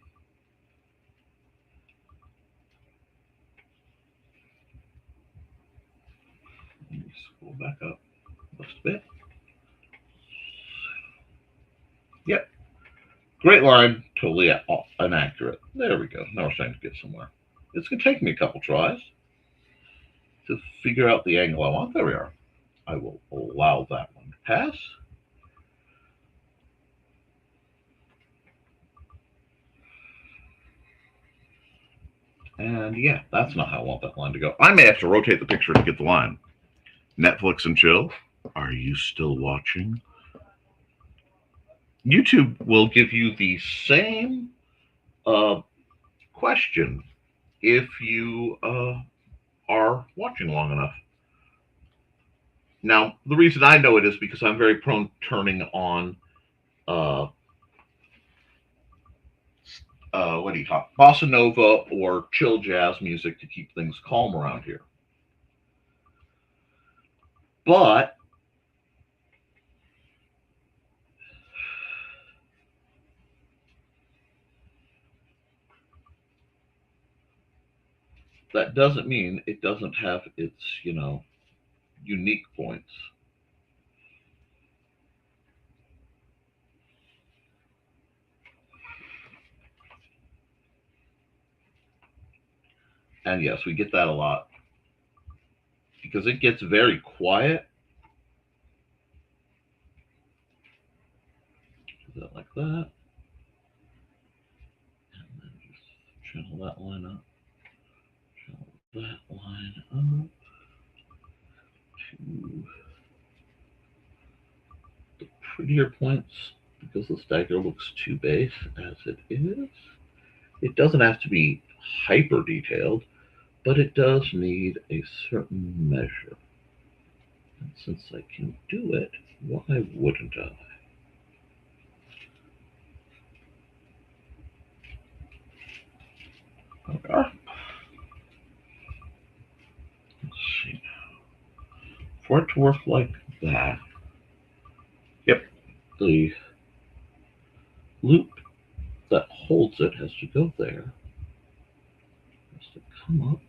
Let me scroll back up just a bit. Yep. Great line, totally inaccurate. There we go. Now we're starting to get somewhere. It's going to take me a couple tries to figure out the angle I want. There we are. I will allow that one to pass. And yeah, that's not how I want that line to go. I may have to rotate the picture to get the line. Netflix and chill. Are you still watching? YouTube will give you the same question if you are watching long enough. Now, the reason I know it is because I'm very prone to turning on what do you call it? Bossa Nova or chill jazz music to keep things calm around here. But that doesn't mean it doesn't have its, unique points. And yes, we get that a lot because it gets very quiet. Do that like that. And then just channel that line up. Channel that line up to the prettier points because the stagger looks too base as it is. It doesn't have to be hyper detailed, but it does need a certain measure. And since I can do it, why wouldn't I? There we are. Let's see. For it to work like that, yep, the loop that holds it has to go there. Has to come up.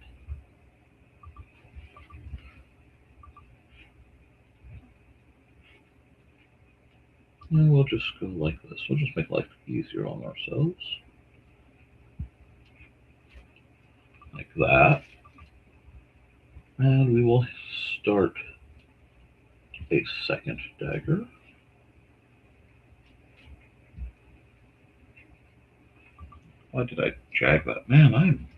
And we'll just go like this. We'll just make life easier on ourselves. Like that. And we will start a second dagger. Why did I jag that? Man,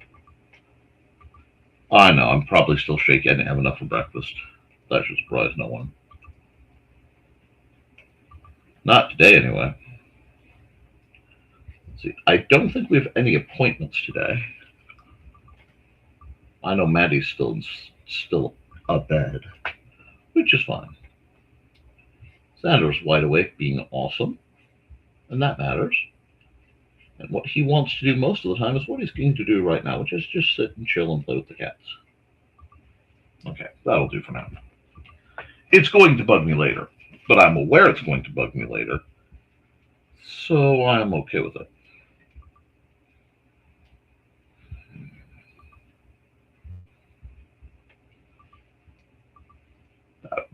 I know, I'm probably still shaky. I didn't have enough for breakfast. That should surprise no one. Not today, anyway. Let's see. I don't think we have any appointments today. I know Maddie's still abed, which is fine. Sandra's wide awake, being awesome, and that matters. And what he wants to do most of the time is what he's going to do right now, which is just sit and chill and play with the cats. Okay, that'll do for now. It's going to bug me later, but I'm aware it's going to bug me later, so I'm okay with it.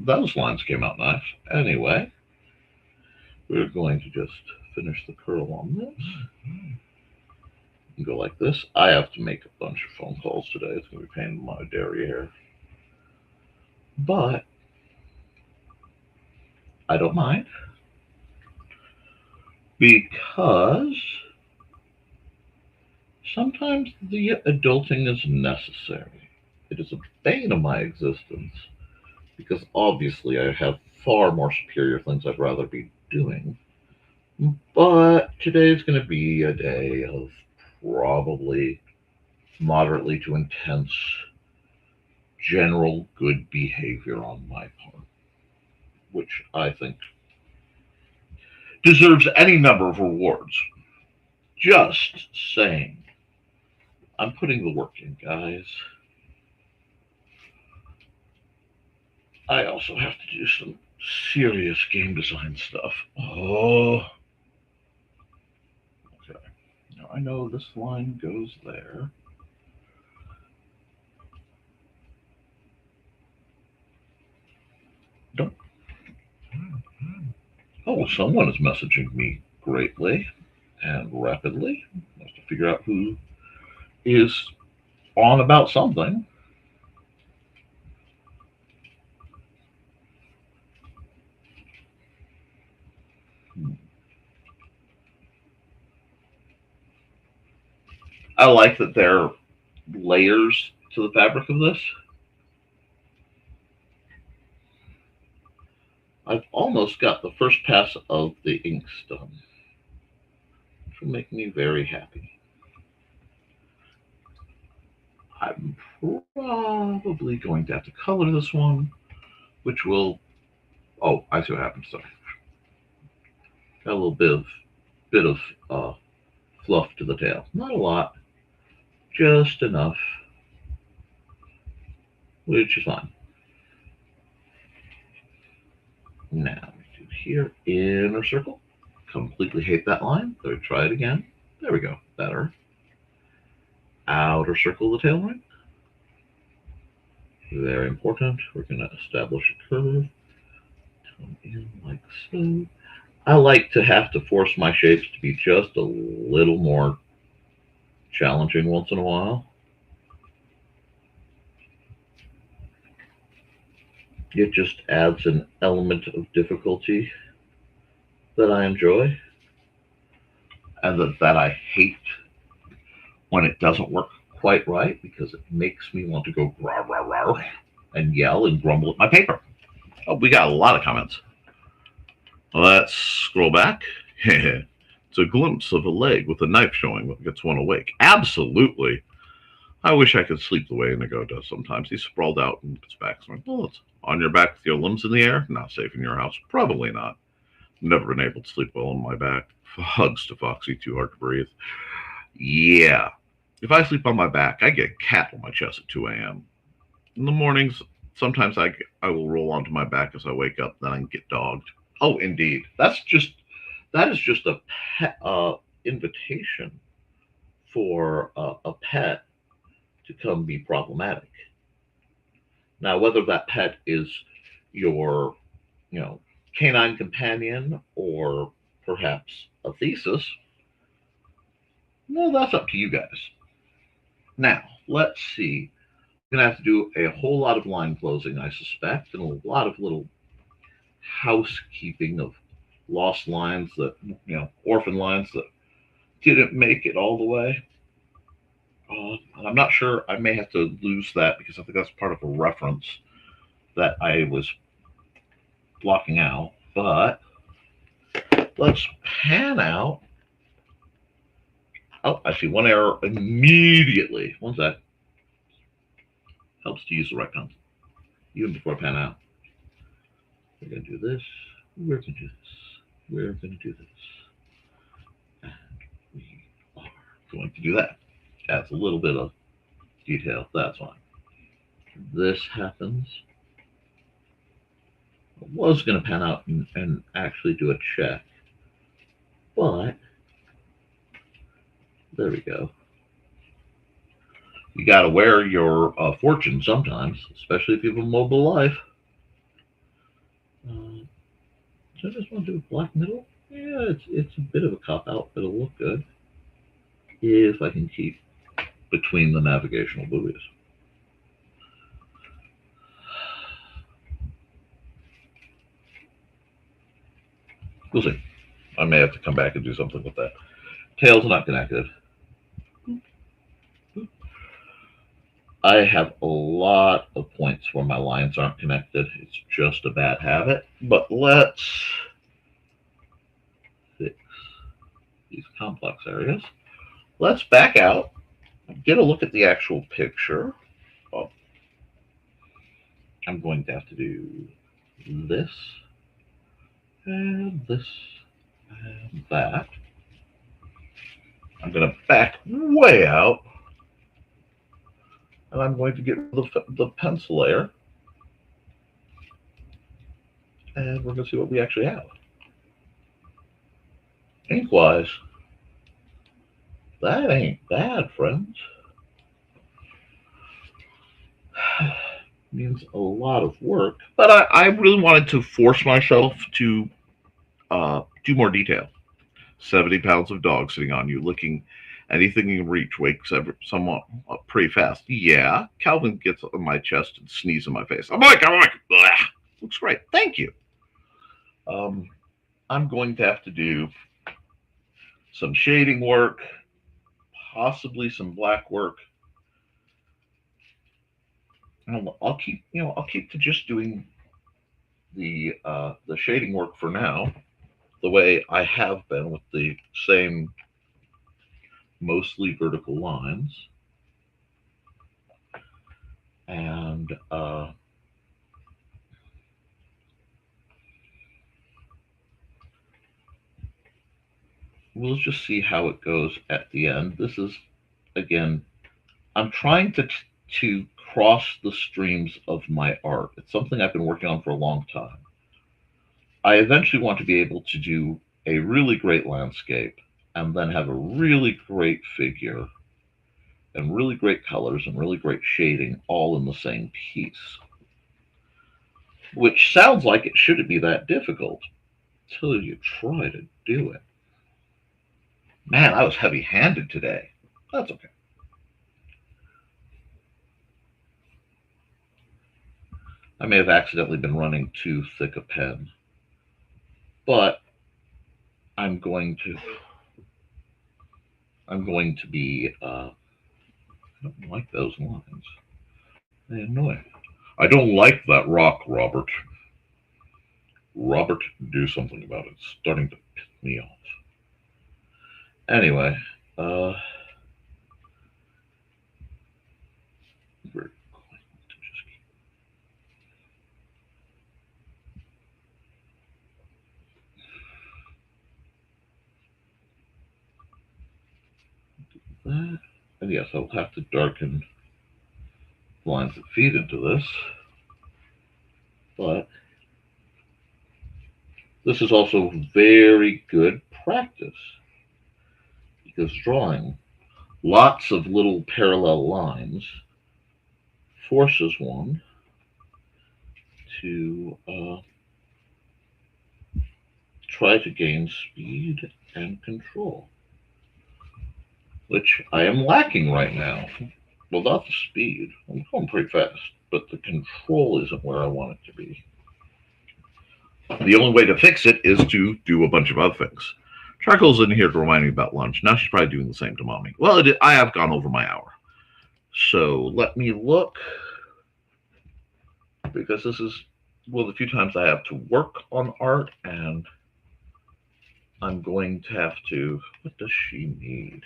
Those lines came out nice. Anyway, we're going to just finish the curl on this. And go like this. I have to make a bunch of phone calls today. It's going to be a pain in my derriere. But I don't mind, because sometimes the adulting is necessary. It is a bane of my existence, because obviously I have far more superior things I'd rather be doing. But today is going to be a day of probably moderately to intense general good behavior on my part, which I think deserves any number of rewards. Just saying. I'm putting the work in, guys. I also have to do some serious game design stuff. Oh. Okay. Now I know this line goes there. Don't. Oh, someone is messaging me greatly and rapidly. I have to figure out who is on about something. I like that there are layers to the fabric of this. I've almost got the first pass of the inks done, which will make me very happy. I'm probably going to have to color this one, which will... Oh, I see what happened. Sorry. Got a little bit of fluff to the tail. Not a lot, just enough, which is fine. Now, we do here, inner circle. Completely hate that line. So try it again. There we go. Better. Outer circle of the tail line. Very important. We're going to establish a curve. Come in like so. I like to have to force my shapes to be just a little more challenging once in a while. It just adds an element of difficulty that I enjoy, and that I hate when it doesn't work quite right, because it makes me want to go rah, rah, rah, and yell and grumble at my paper. Oh, we got a lot of comments. Let's scroll back. It's a glimpse of a leg with a knife showing what gets one awake. Absolutely. I wish I could sleep the way Inigo does sometimes. He's sprawled out and gets back. So well, it's on your back with your limbs in the air. Not safe in your house. Probably not. Never been able to sleep well on my back. Hugs to Foxy, too hard to breathe. Yeah. If I sleep on my back, I get a cat on my chest at 2 a.m. In the mornings, sometimes I will roll onto my back as I wake up, then I can get dogged. Oh, indeed. That is just a pet, invitation for a pet to come be problematic. Now, whether that pet is your, you know, canine companion or perhaps a thesis, well, that's up to you guys. Now, let's see. I'm going to have to do a whole lot of line closing, I suspect, and a lot of little housekeeping of lost lines that, orphan lines that didn't make it all the way. And I'm not sure. I may have to lose that because I think that's part of a reference that I was blocking out. But let's pan out. Oh, I see one error immediately. One sec. Helps to use the right pencil, even before I pan out. We're going to do this. We're going to do this. We're going to do this. And we are going to do that. Adds a little bit of detail. That's fine. This happens. I was going to pan out and actually do a check, but there we go. You got to wear your fortune sometimes, especially if you have a mobile life. So I just want to do a black middle. Yeah, it's a bit of a cop out, but it'll look good if I can keep between the navigational buoys. We'll see. I may have to come back and do something with that. Tail's not connected. I have a lot of points where my lines aren't connected. It's just a bad habit. But let's fix these complex areas. Let's back out, get a look at the actual picture. Oh, I'm going to have to do this and this and that. I'm going to back way out, and I'm going to get rid of the pencil layer, and we're going to see what we actually have. Ink-wise, that ain't bad, friends. Means a lot of work, but I really wanted to force myself to do more detail. 70 pounds of dog sitting on you, licking anything you can reach, wakes someone up pretty fast. Yeah, Calvin gets on my chest and sneezes in my face. I'm like, looks great. Thank you. I'm going to have to do some shading work, possibly some black work. I'll keep to just doing the shading work for now, the way I have been with the same mostly vertical lines. And we'll just see how it goes at the end. This is, again, I'm trying to cross the streams of my art. It's something I've been working on for a long time. I eventually want to be able to do a really great landscape and then have a really great figure and really great colors and really great shading all in the same piece. Which sounds like it shouldn't be that difficult until you try to do it. Man, I was heavy-handed today. That's okay. I may have accidentally been running too thick a pen, but I'm going to be, I don't like those lines. They annoy. I don't like that rock, Robert. Robert, do something about it. It's starting to piss me off. Anyway, we're going to just keep that. And yes, I'll have to darken lines that feed into this. But this is also very good practice, because drawing lots of little parallel lines forces one to try to gain speed and control, which I am lacking right now. Well, not the speed. I'm going pretty fast, but the control isn't where I want it to be. The only way to fix it is to do a bunch of other things. Charcoal's in here to remind me about lunch. Now she's probably doing the same to Mommy. Well, I have gone over my hour. So let me look, because this is one of the few times I have to work on art, and I'm going to have to... What does she need?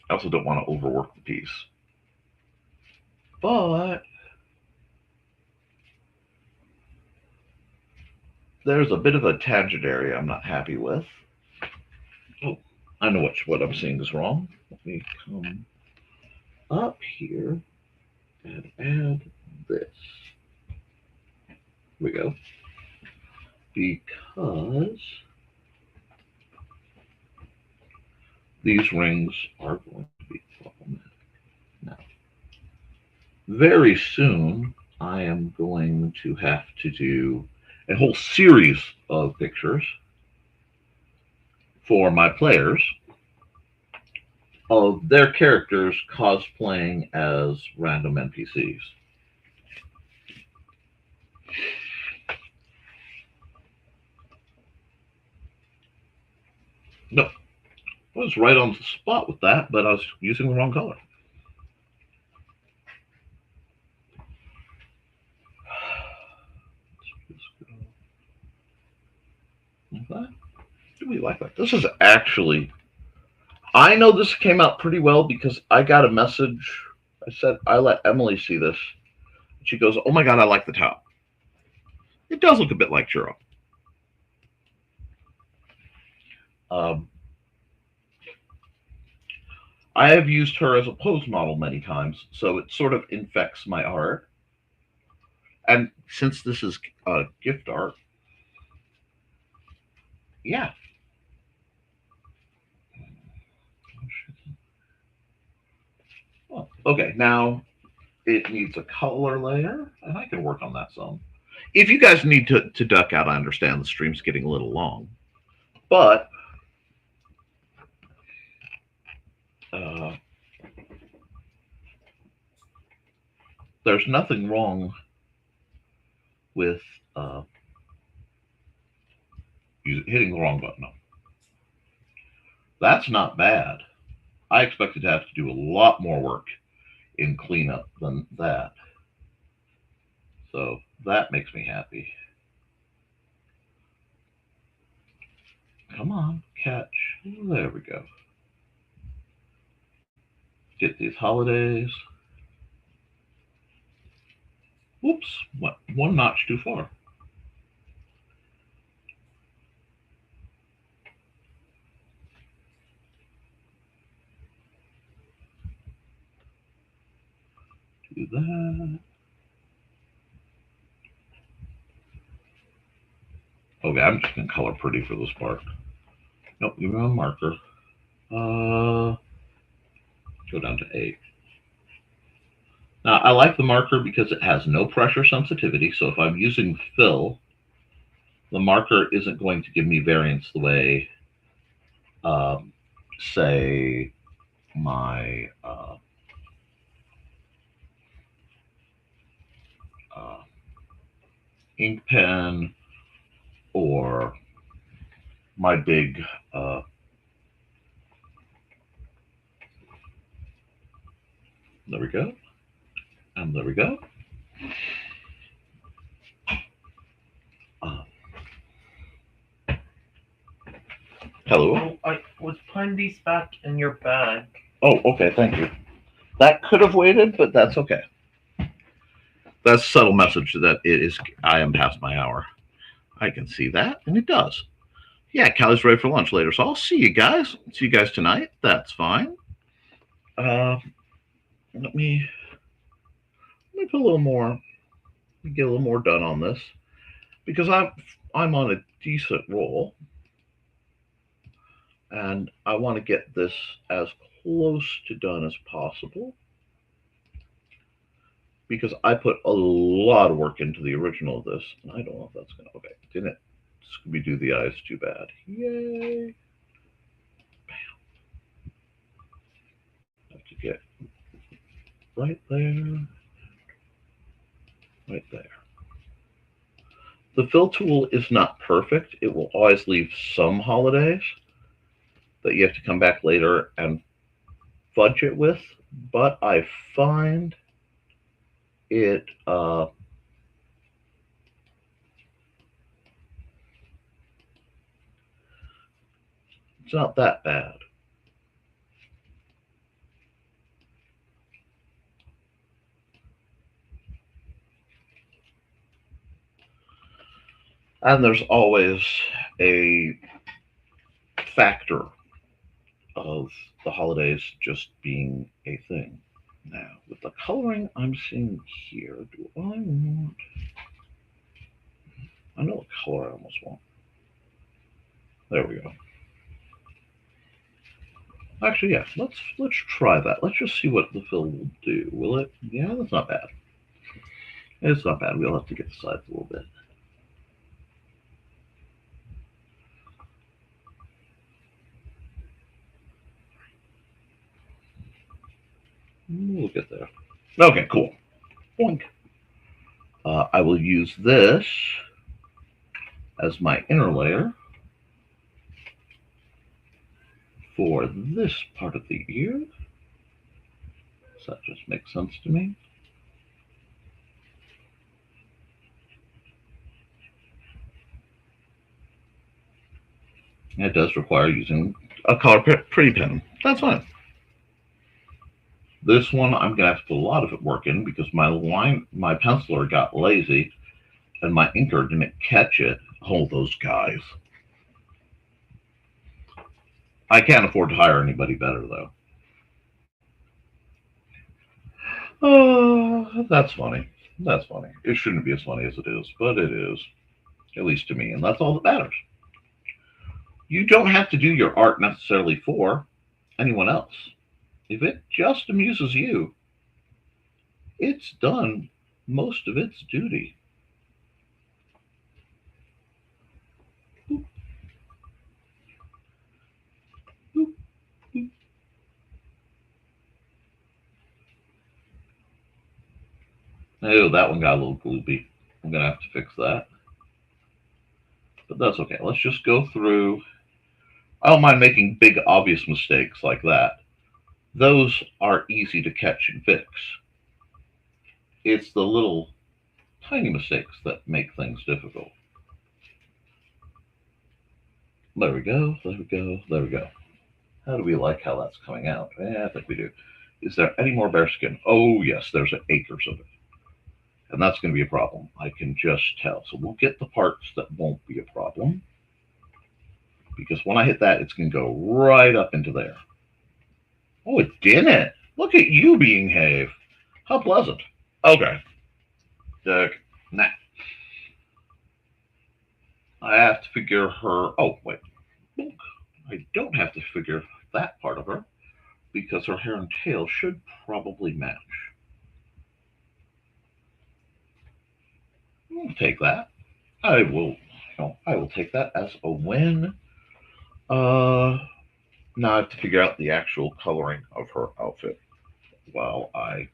I also don't want to overwork the piece. But there's a bit of a tangent area I'm not happy with. Oh, I know what I'm seeing is wrong. Let me come up here and add this. Here we go. Because these rings are going to be problematic. Now, very soon, I am going to have to do a whole series of pictures for my players of their characters cosplaying as random NPCs. No, I was right on the spot with that, but I was using the wrong color. Do we like that? This is actually... I know this came out pretty well because I got a message. I said, I let Emily see this. She goes, oh my God, I like the top. It does look a bit like Churro. I have used her as a pose model many times, so it sort of infects my art. And since this is gift art, yeah. Oh, okay, now it needs a color layer, and I can work on that some. If you guys need to duck out, I understand the stream's getting a little long. But there's nothing wrong with hitting the wrong button. No. That's not bad. I expected to have to do a lot more work in cleanup than that. So that makes me happy. Come on, catch. There we go. Get these holidays. Whoops, went one notch too far. Do that. Okay, I'm just going to color pretty for this part. Nope, give me a marker. Go down to 8. Now, I like the marker because it has no pressure sensitivity, so if I'm using fill, the marker isn't going to give me variance the way, say, my ink pen or my big there we go. And there we go. Hello. Oh, I was putting these back in your bag. Oh, okay, thank you. That could have waited, but that's okay. That's a subtle message that I am past my hour. I can see that, and it does. Yeah, Callie's ready for lunch later, so I'll see you guys. See you guys tonight. That's fine. Let me put a little more, get a little more done on this, because I'm on a decent roll, and I want to get this as close to done as possible, because I put a lot of work into the original of this, and I don't know if that's gonna, okay, didn't Scooby do the eyes too bad. Yay. Have to get right there, right there. The fill tool is not perfect. It will always leave some holidays that you have to come back later and fudge it with, but I find it it's not that bad. And there's always a factor of the holidays just being a thing. Now, with the coloring I'm seeing here, do I want, I know what color I almost want. There we go. Actually, yeah, let's try that. Let's just see what the fill will do. Will it? Yeah, that's not bad. It's not bad. We'll have to get the sides a little bit. We'll get there. Okay, cool. Boink. I will use this as my inner layer for this part of the ear. Does that just make sense to me? It does require using a color pretty pen. That's fine. This one, I'm going to have to put a lot of work in because my penciler got lazy and my inker didn't catch it. Oh, those guys. I can't afford to hire anybody better, though. Oh, that's funny. That's funny. It shouldn't be as funny as it is, but it is, at least to me, and that's all that matters. You don't have to do your art necessarily for anyone else. If it just amuses you, it's done most of its duty. Boop. Boop. Boop. Oh, that one got a little gloopy. I'm going to have to fix that. But that's okay. Let's just go through. I don't mind making big, obvious mistakes like that. Those are easy to catch and fix. It's the little tiny mistakes that make things difficult. There we go, there we go, there we go. How do we like how that's coming out? I think we do. Is there any more bear skin? Oh, yes, there's acres of it. And that's going to be a problem. I can just tell. So we'll get the parts that won't be a problem. Because when I hit that, it's going to go right up into there. Oh, it didn't. Look at you being Have. How pleasant. Okay. Nah. I have to figure her. Oh, wait. I don't have to figure that part of her because her hair and tail should probably match. I'll take that. I will take that as a win. Now I have to figure out the actual coloring of her outfit while I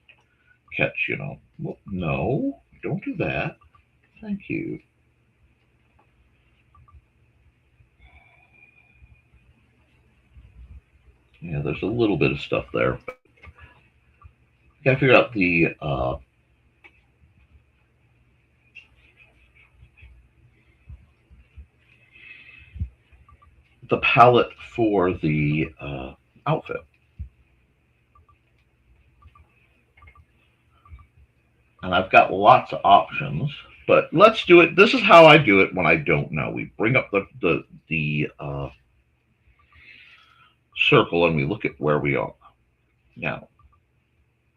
catch, well, no, don't do that. Thank you. Yeah, there's a little bit of stuff there. Gotta figure out the palette for the outfit. And I've got lots of options. But let's do it. This is how I do it when I don't know. We bring up the circle and we look at where we are. Now,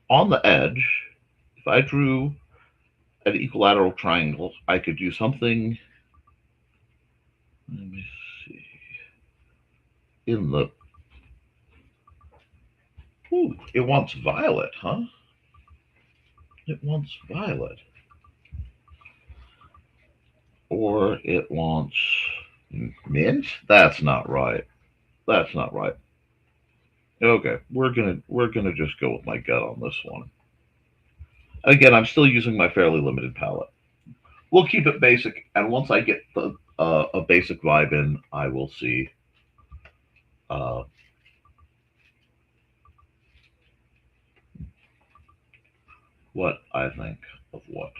on the edge, if I drew an equilateral triangle, I could do something. Let me see. In the ooh, it wants violet, huh? It wants violet. Or it wants mint? That's not right. That's not right. Okay, we're gonna just go with my gut on this one. Again, I'm still using my fairly limited palette. We'll keep it basic, and once I get a basic vibe in, I will see uh, what I think of what.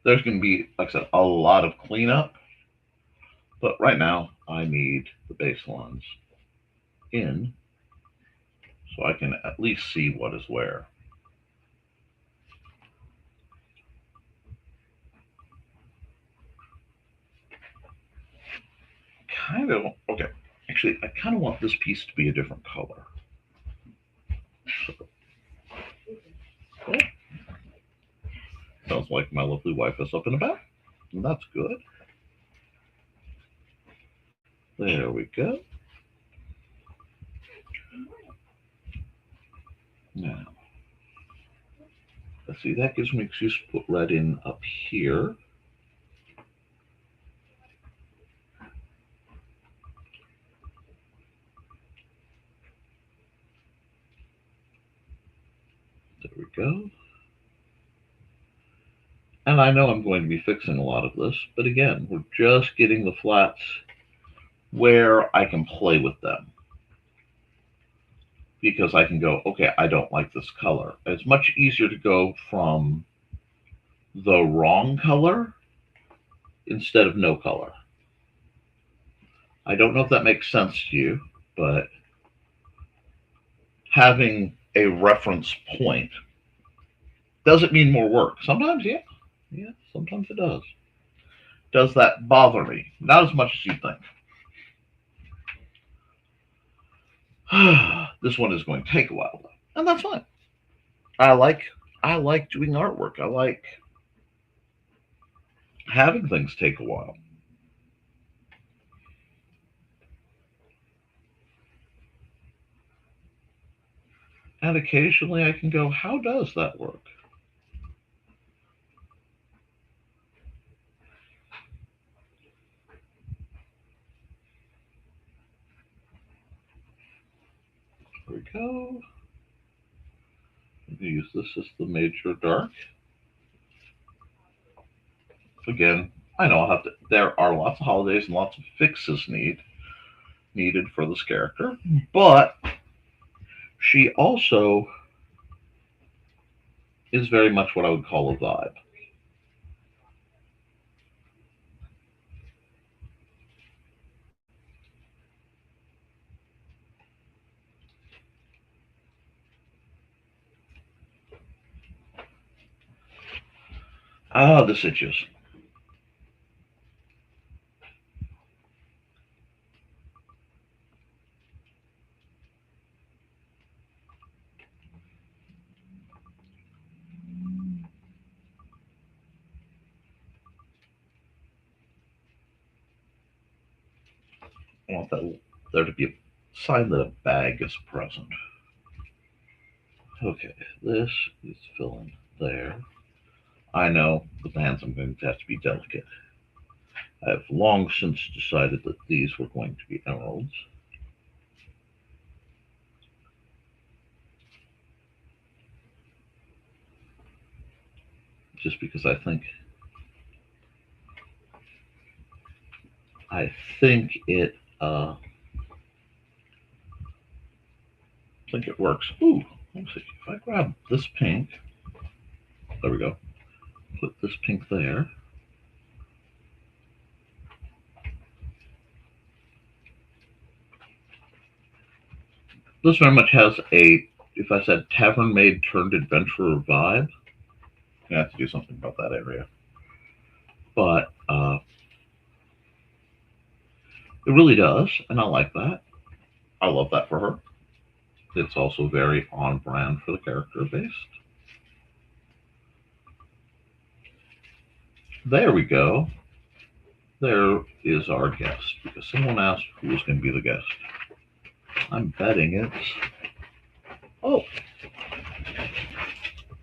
There's going to be, like I said, a lot of cleanup, but right now I need the baselines in so I can at least see what is where. Kind of, okay, actually, I kind of want this piece to be a different color. Oh, sounds like my lovely wife is up and about, and that's good. There we go. Now, let's see, that gives me an excuse to put red in up here. There we go. And I know I'm going to be fixing a lot of this, but again, we're just getting the flats where I can play with them. Because I can go, okay, I don't like this color. It's much easier to go from the wrong color instead of no color. I don't know if that makes sense to you, but having a reference point doesn't mean more work. Sometimes, yeah. Yeah, sometimes it does. Does that bother me? Not as much as you think. This one is going to take a while, though, and that's fine. I like doing artwork. I like having things take a while. And occasionally I can go, how does that work? There we go. I'm going to use this as the major dark. Again, I know I'll have to, there are lots of holidays and lots of fixes needed for this character, but she also is very much what I would call a vibe. Ah, the itches. I want there to be a sign that a bag is present. Okay, this is filling there. I know the bands I'm going to have to be delicate. I have long since decided that these were going to be emeralds. Just because I think it works. Ooh, let's see. If I grab this pink, there we go. Put this pink there. This very much has a if I said tavern maid turned adventurer vibe, I have to do something about that area. But it really does, and I like that. I love that for her. It's also very on brand for the character based. There we go. There is our guest, because someone asked who was going to be the guest. I'm betting it's... Oh.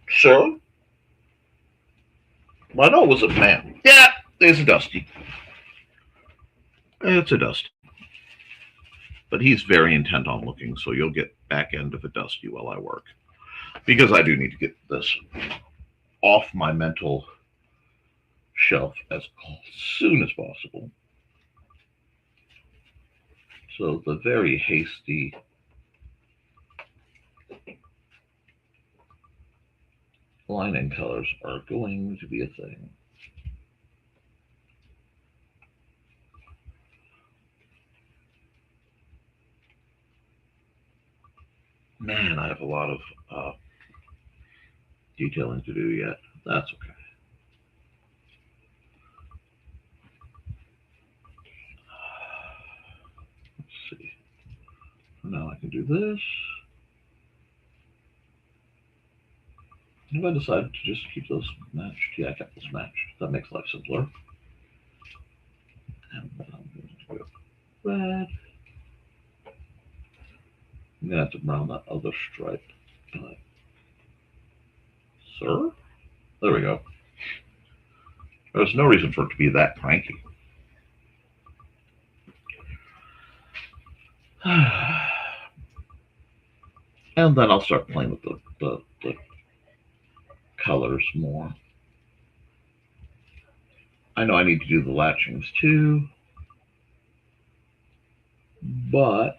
Sir? I know it was a man. Yeah, it's a Dusty. It's a Dusty. But he's very intent on looking, so you'll get back end of a Dusty while I work. Because I do need to get this off my mental shelf as soon as possible. So the very hasty lining colors are going to be a thing. Man, I have a lot of detailing to do yet. That's okay. Let's see. Now I can do this. If I decided to just keep those matched, yeah, I kept those matched. That makes life simpler. And then I'm going to go red. I'm going to have to brown that other stripe. Sir? There we go. There's no reason for it to be that cranky. And then I'll start playing with the colors more. I know I need to do the latchings too, but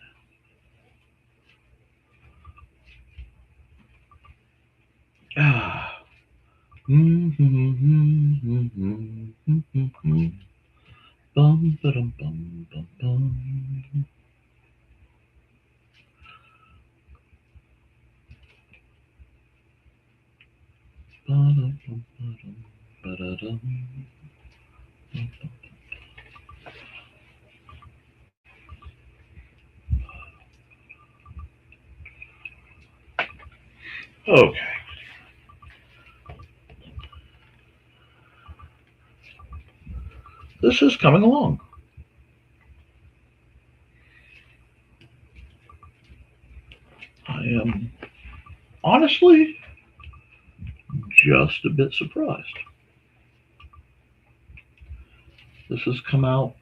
bum, ba-dum, bum, bum, bum. Ba-dum, bum, ba-dum, ba-da-dum. Okay. This is coming along. I am honestly just a bit surprised. This has come out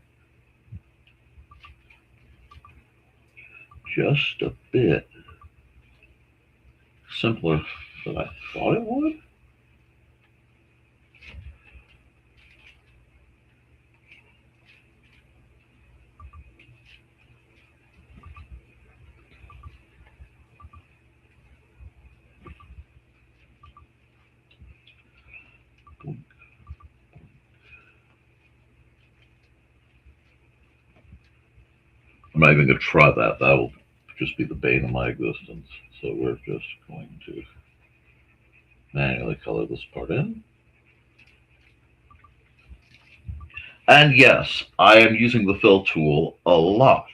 just a bit simpler than I thought it would. I'm not even going to try that. That will just be the bane of my existence. So we're just going to manually color this part in. And yes, I am using the fill tool a lot.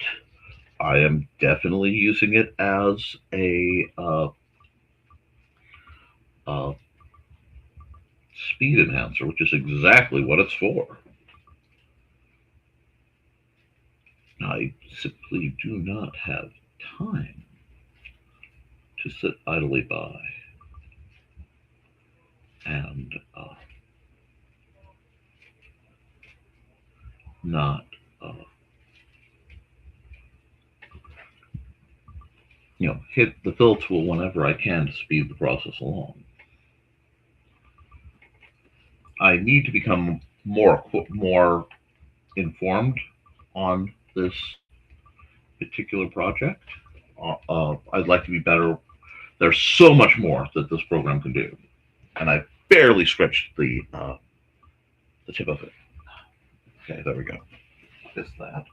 I am definitely using it as a speed enhancer, which is exactly what it's for. I simply do not have time to sit idly by and not, hit the fill tool whenever I can to speed the process along. I need to become more informed on this particular project. I'd like to be better. There's so much more that this program can do, and I barely scratched the tip of it. Okay, there we go. Is that?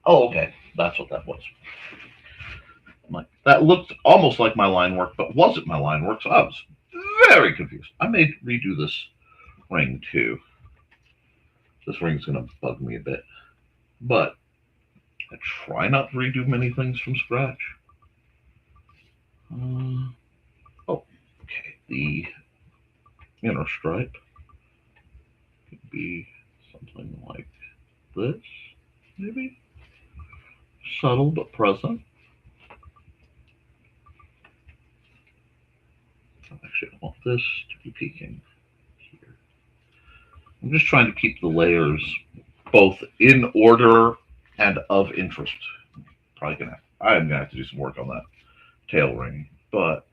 Oh, okay. That's what that was. That looked almost like my line work, but wasn't my line work, so I was very confused. I may redo this ring too. This ring's going to bug me a bit, but I try not to redo many things from scratch. Oh, okay. The inner stripe could be something like this, maybe. Subtle but present. Actually, I want this to be peeking here. I'm just trying to keep the layers both in order and of interest. I'm gonna have to do some work on that tail ring, but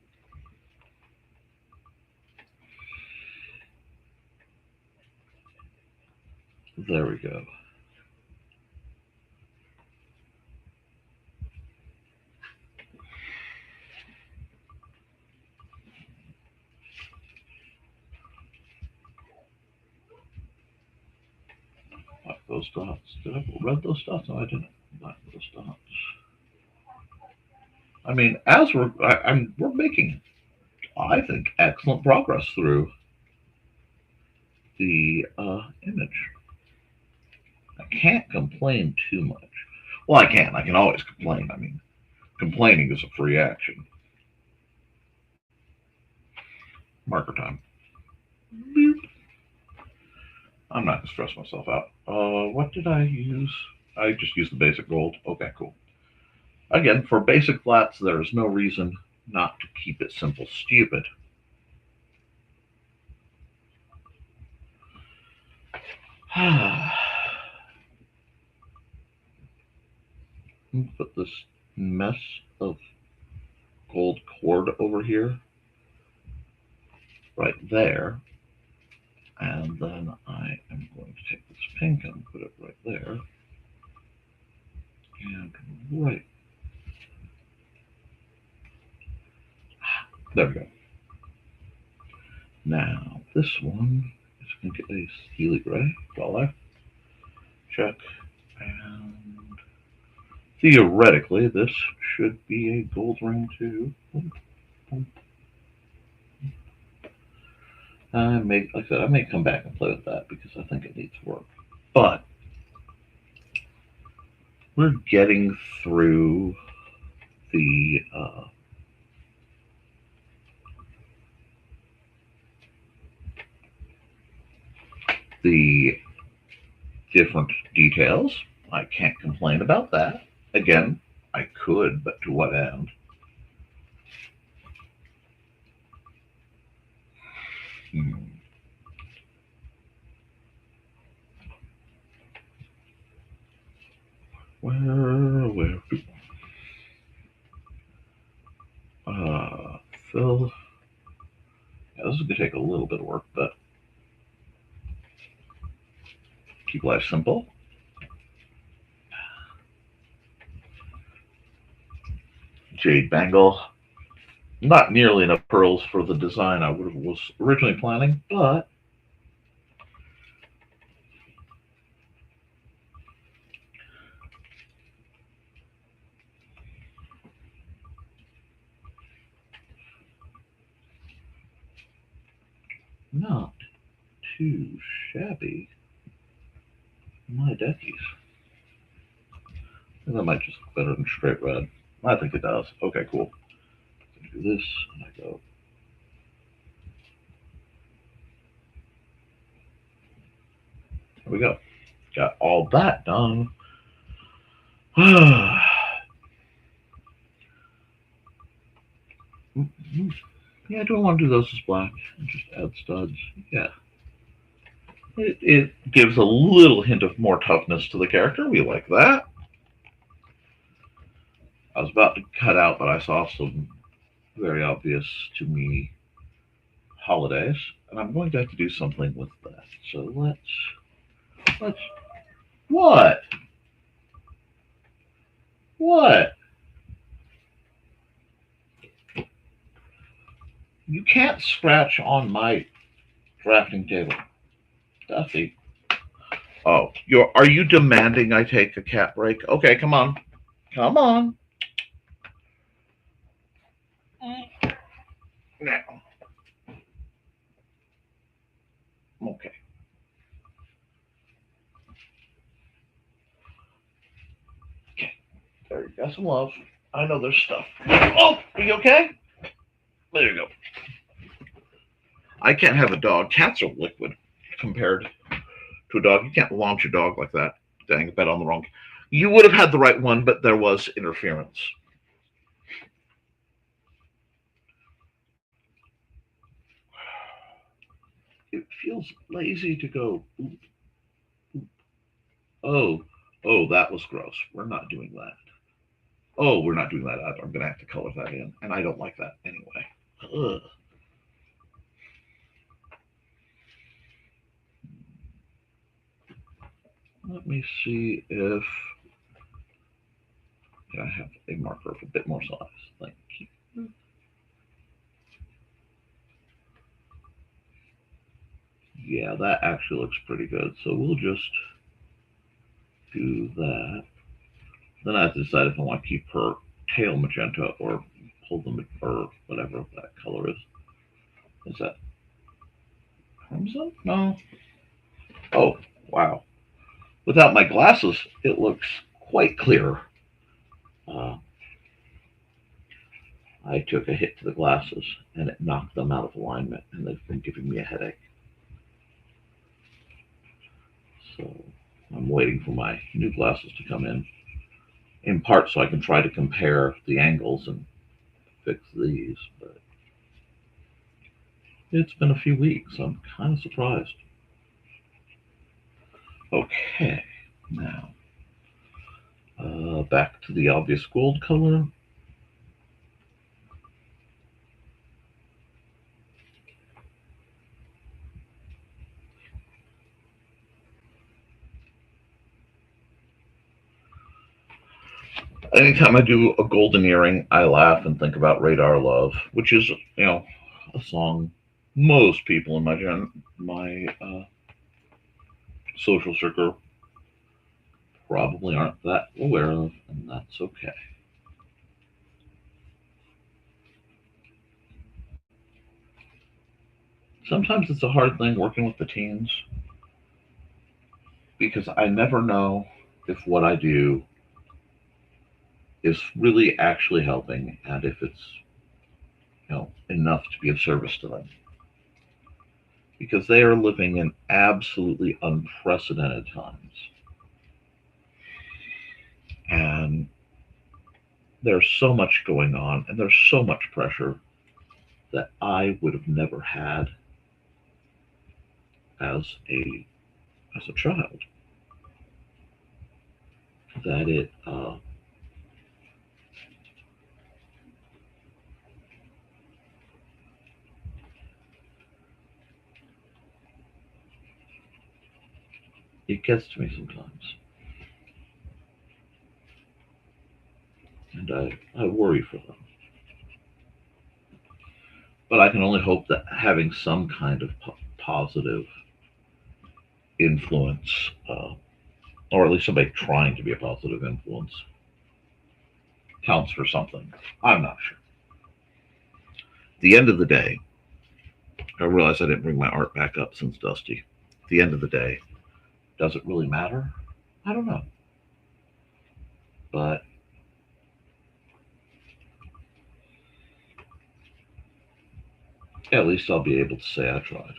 there we go. Black those dots. Did I red those dots? No, I didn't. Black those dots. I mean, as we're making, I think, excellent progress through the image. I can't complain too much. Well, I can. I can always complain. I mean, complaining is a free action. Marker time. Beep. I'm not going to stress myself out. What did I use? I just used the basic gold. Okay, cool. Again, for basic flats, there is no reason not to keep it simple stupid. Put this mess of gold cord over here, right there. And then I am going to take this pink and put it right there. And right. There we go. Now, this one is going to get a steely gray dollar. Check. And theoretically, this should be a gold ring too. Like I said, I may come back and play with that because I think it needs work. But we're getting through the different details. I can't complain about that. Again, I could, but to what end? Where? Phil. Yeah, this is going to take a little bit of work, but keep life simple. Jade bangle. Not nearly enough pearls for the design I was originally planning, but not too shabby. My deckies. I think that might just look better than straight red. I think it does. Okay, cool. Do this, and I go. There we go. Got all that done. Yeah, do I want to do those as black and just add studs? Yeah. It gives a little hint of more toughness to the character. We like that. I was about to cut out, but I saw some very obvious to me holidays, and I'm going to have to do something with that. So let's what? You can't scratch on my drafting table. Duffy. Oh, are you demanding I take a cat break? Okay, come on. Come on. Now. Okay. Okay. There you got some love. I know there's stuff. Oh, are you okay? There you go. I can't have a dog. Cats are liquid compared to a dog. You can't launch a dog like that. Dang, I bet on the wrong. You would have had the right one, but there was interference. It feels lazy to go. Oop, oop. Oh, oh, that was gross. We're not doing that. Oh, we're not doing that either. I'm gonna have to color that in, and I don't like that anyway. Ugh. Let me see if can I have a marker of a bit more size. Thank you. Yeah, that actually looks pretty good. So we'll just do that. Then I have to decide if I want to keep her tail magenta or pull them or whatever that color is. Is that crimson? No. Oh, wow. Without my glasses, it looks quite clear. Uh, I took a hit to the glasses and it knocked them out of alignment, and they've been giving me a headache. So I'm waiting for my new glasses to come in part so I can try to compare the angles and fix these. But it's been a few weeks. I'm kind of surprised. Okay, now back to the obvious gold color. Anytime I do a golden earring, I laugh and think about Radar Love, which is, a song most people in my social circle probably aren't that aware of, and that's okay. Sometimes it's a hard thing working with the teens because I never know if what I do is really actually helping and if it's enough to be of service to them, because they are living in absolutely unprecedented times, and there's so much going on and there's so much pressure that I would have never had as a child, that it gets to me sometimes, and I worry for them. But I can only hope that having some kind of positive influence, or at least somebody trying to be a positive influence, counts for something. I'm not sure. At the end of the day, I realize I didn't bring my art back up since Dusty. At the end of the day, does it really matter? I don't know. But at least I'll be able to say I tried.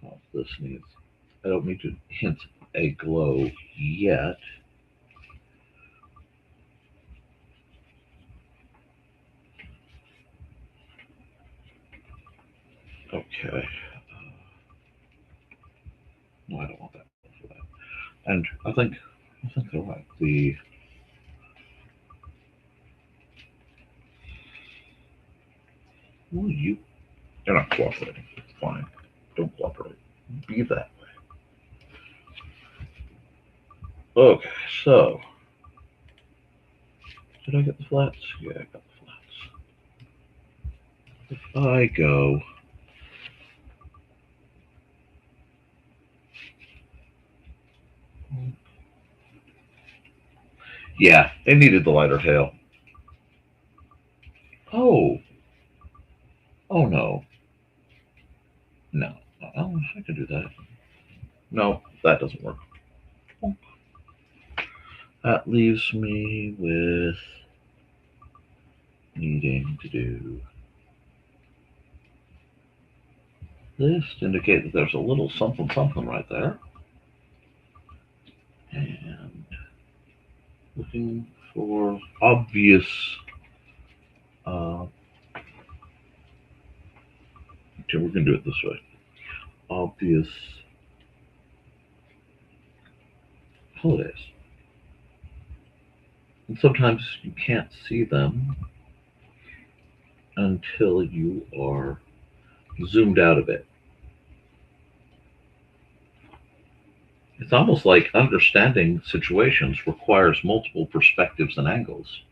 Well, this needs, I don't need to hint a glow yet. Okay. No, I don't want that for that. And I think they're right. You're not cooperating. Fine. Don't cooperate. Be that way. Okay, so Did I get the flats? Yeah, I got the flats. If I go yeah, it needed the lighter tail. Oh. Oh no. No. Oh, I can do that. No, that doesn't work. That leaves me with needing to do this to indicate that there's a little something something right there. And looking for obvious okay, we're going to do it this way. Obvious holidays. And sometimes you can't see them until you are zoomed out a bit. It's almost like understanding situations requires multiple perspectives and angles.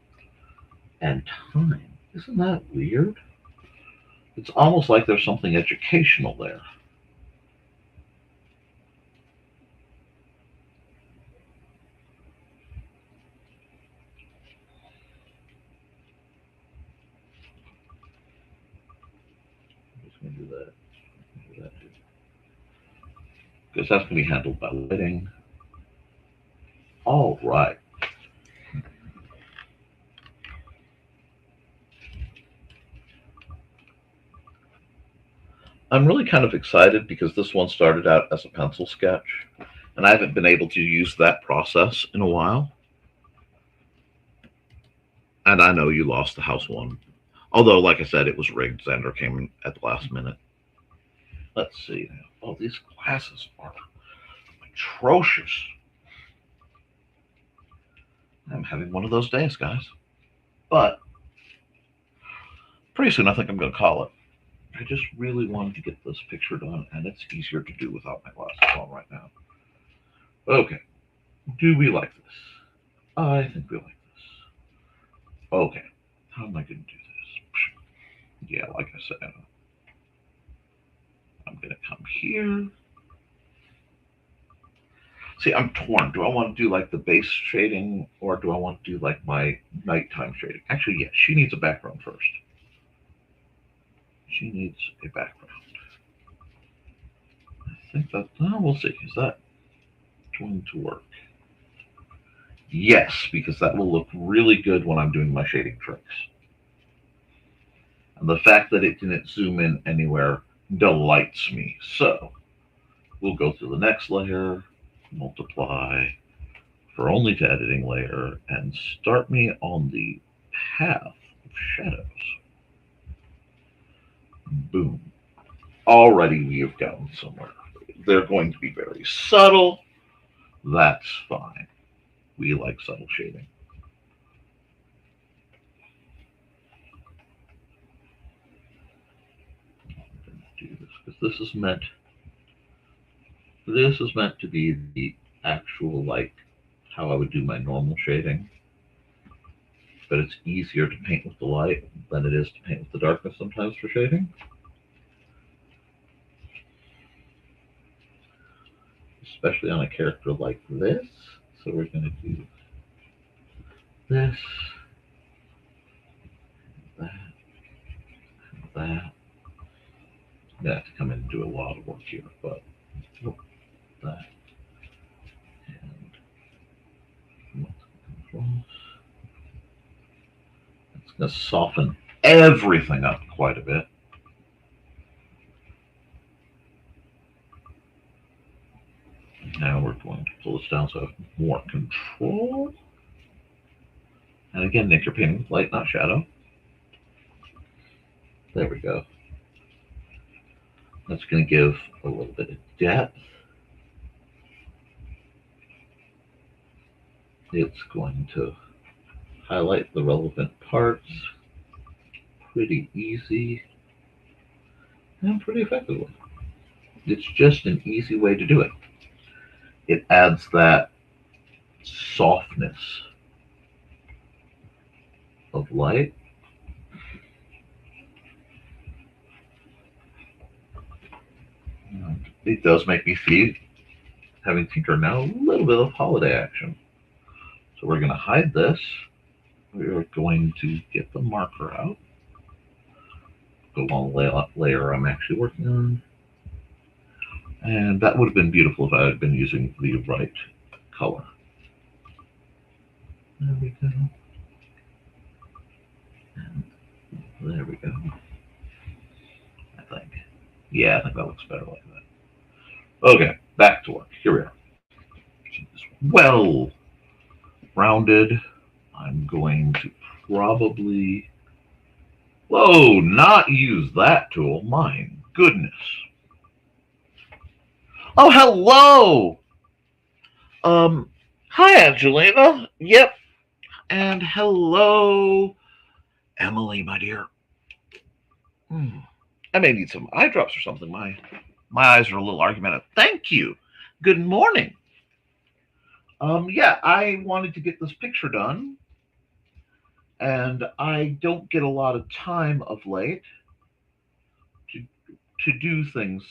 And time. Isn't that weird? It's almost like there's something educational there. I'm just going to do that. Do that too. Because that's going to be handled by lighting. All right. I'm really kind of excited because this one started out as a pencil sketch, and I haven't been able to use that process in a while. And I know you lost the house one. Although, like I said, it was rigged. Xander came in at the last minute. Let's see. Oh, these glasses are atrocious. I'm having one of those days, guys. But pretty soon I think I'm going to call it. I just really wanted to get this picture done, and it's easier to do without my glasses on right now. Okay. Do we like this? I think we like this. Okay. How am I going to do this? Yeah, like I said, I'm going to come here. See, I'm torn. Do I want to do like the base shading, or do I want to do like my nighttime shading? Actually, yeah, she needs a background first. She needs a background. I think that, we'll see. Is that going to work? Yes, because that will look really good when I'm doing my shading tricks. And the fact that it didn't zoom in anywhere delights me. So we'll go through the next layer, multiply for only to editing layer, and start me on the path of shadows. Boom. Already we have gotten somewhere. They're going to be very subtle. That's fine. We like subtle shading. I'm going to do this because this is meant to be the actual, like, how I would do my normal shading. But it's easier to paint with the light than it is to paint with the darkness sometimes for shading. Especially on a character like this. So we're going to do this, that, that. I'm going to have to come in and do a lot of work here, but that. And it's going to soften everything up quite a bit. Now we're going to pull this down so I have more control. And again, Nick, you're painting with light, not shadow. There we go. That's going to give a little bit of depth. It's going to highlight the relevant parts pretty easy and pretty effectively. It's just an easy way to do it. It adds that softness of light. And it does make me see, having tinkered now, a little bit of holiday action. So we're going to hide this. We're going to get the marker out. Go on the layer I'm actually working on. And that would have been beautiful if I had been using the right color. There we go. And there we go. I think. Yeah, I think that looks better like that. Okay, back to work. Here we are. Well rounded. I'm going to probably, whoa, not use that tool. My goodness. Oh, hello. Hi, Angelina. Yep. And hello, Emily, my dear. I may need some eye drops or something. My eyes are a little argumentative. Thank you. Good morning. Yeah, I wanted to get this picture done, and I don't get a lot of time of late to do things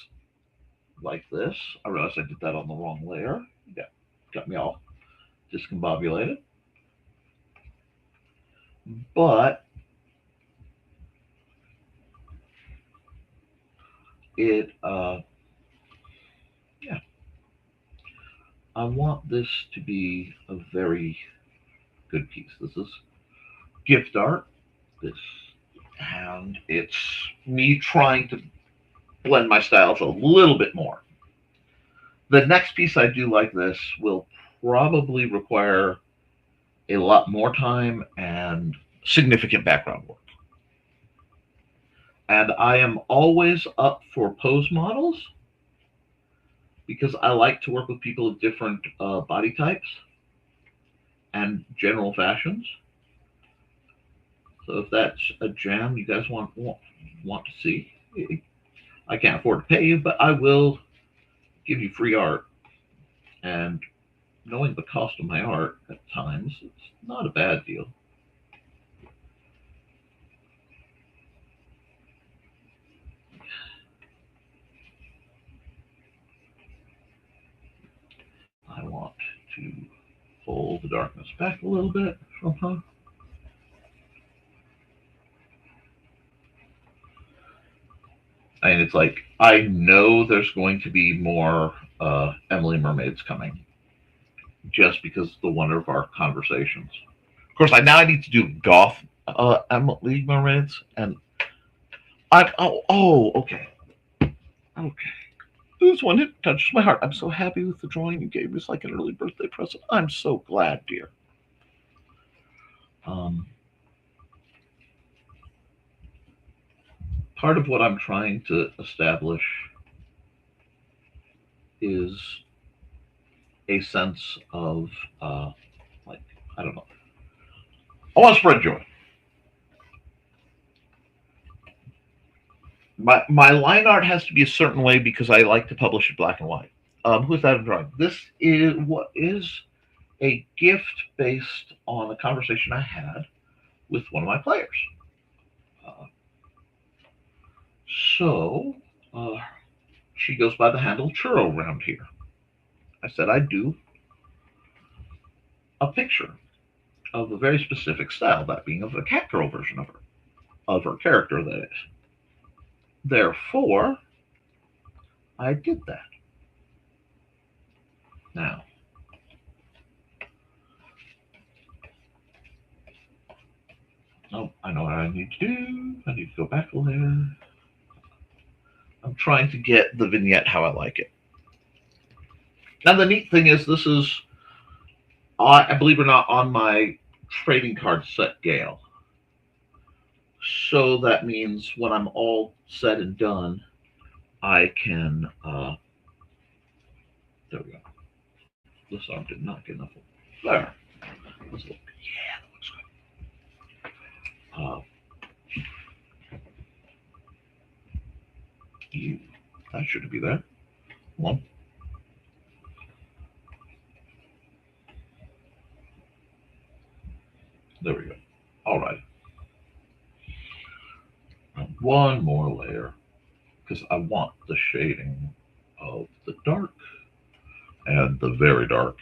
like this. I realized I did that on the wrong layer. Yeah, got me all discombobulated. But it, yeah, I want this to be a very good piece. This is gift art. And it's me trying to blend my styles a little bit more. The next piece I do like this will probably require a lot more time and significant background work. And I am always up for pose models because I like to work with people of different body types and general fashions. So if that's a jam you guys want to see, I can't afford to pay you, but I will give you free art. And knowing the cost of my art at times, it's not a bad deal. I want to pull the darkness back a little bit somehow. And it's like, I know there's going to be more Emily Mermaids coming just because of the wonder of our conversations. Of course, I need to do goth Emily Mermaids, and okay. This one, it touches my heart. I'm so happy with the drawing you gave me. It's like an early birthday present. I'm so glad, dear. Part of what I'm trying to establish is a sense of, like, I don't know. I want to spread joy. My line art has to be a certain way because I like to publish it black and white. Who's that I'm drawing? This is what is a gift based on a conversation I had with one of my players. So she goes by the handle Churro around here. I said I'd do a picture of a very specific style, that being of a cat girl version of her character, that is. Therefore, I did that. Now, I know what I need to do. I need to go back a layer. I'm trying to get the vignette how I like it. Now, the neat thing is, this is, I believe it or not, on my trading card set Gale. So that means when I'm all said and done, I can, there we go. This arm did not get enough. There. Let's look. Yeah, that looks good. That shouldn't be there. One. There we go. All right. one more layer because I want the shading of the dark and the very dark.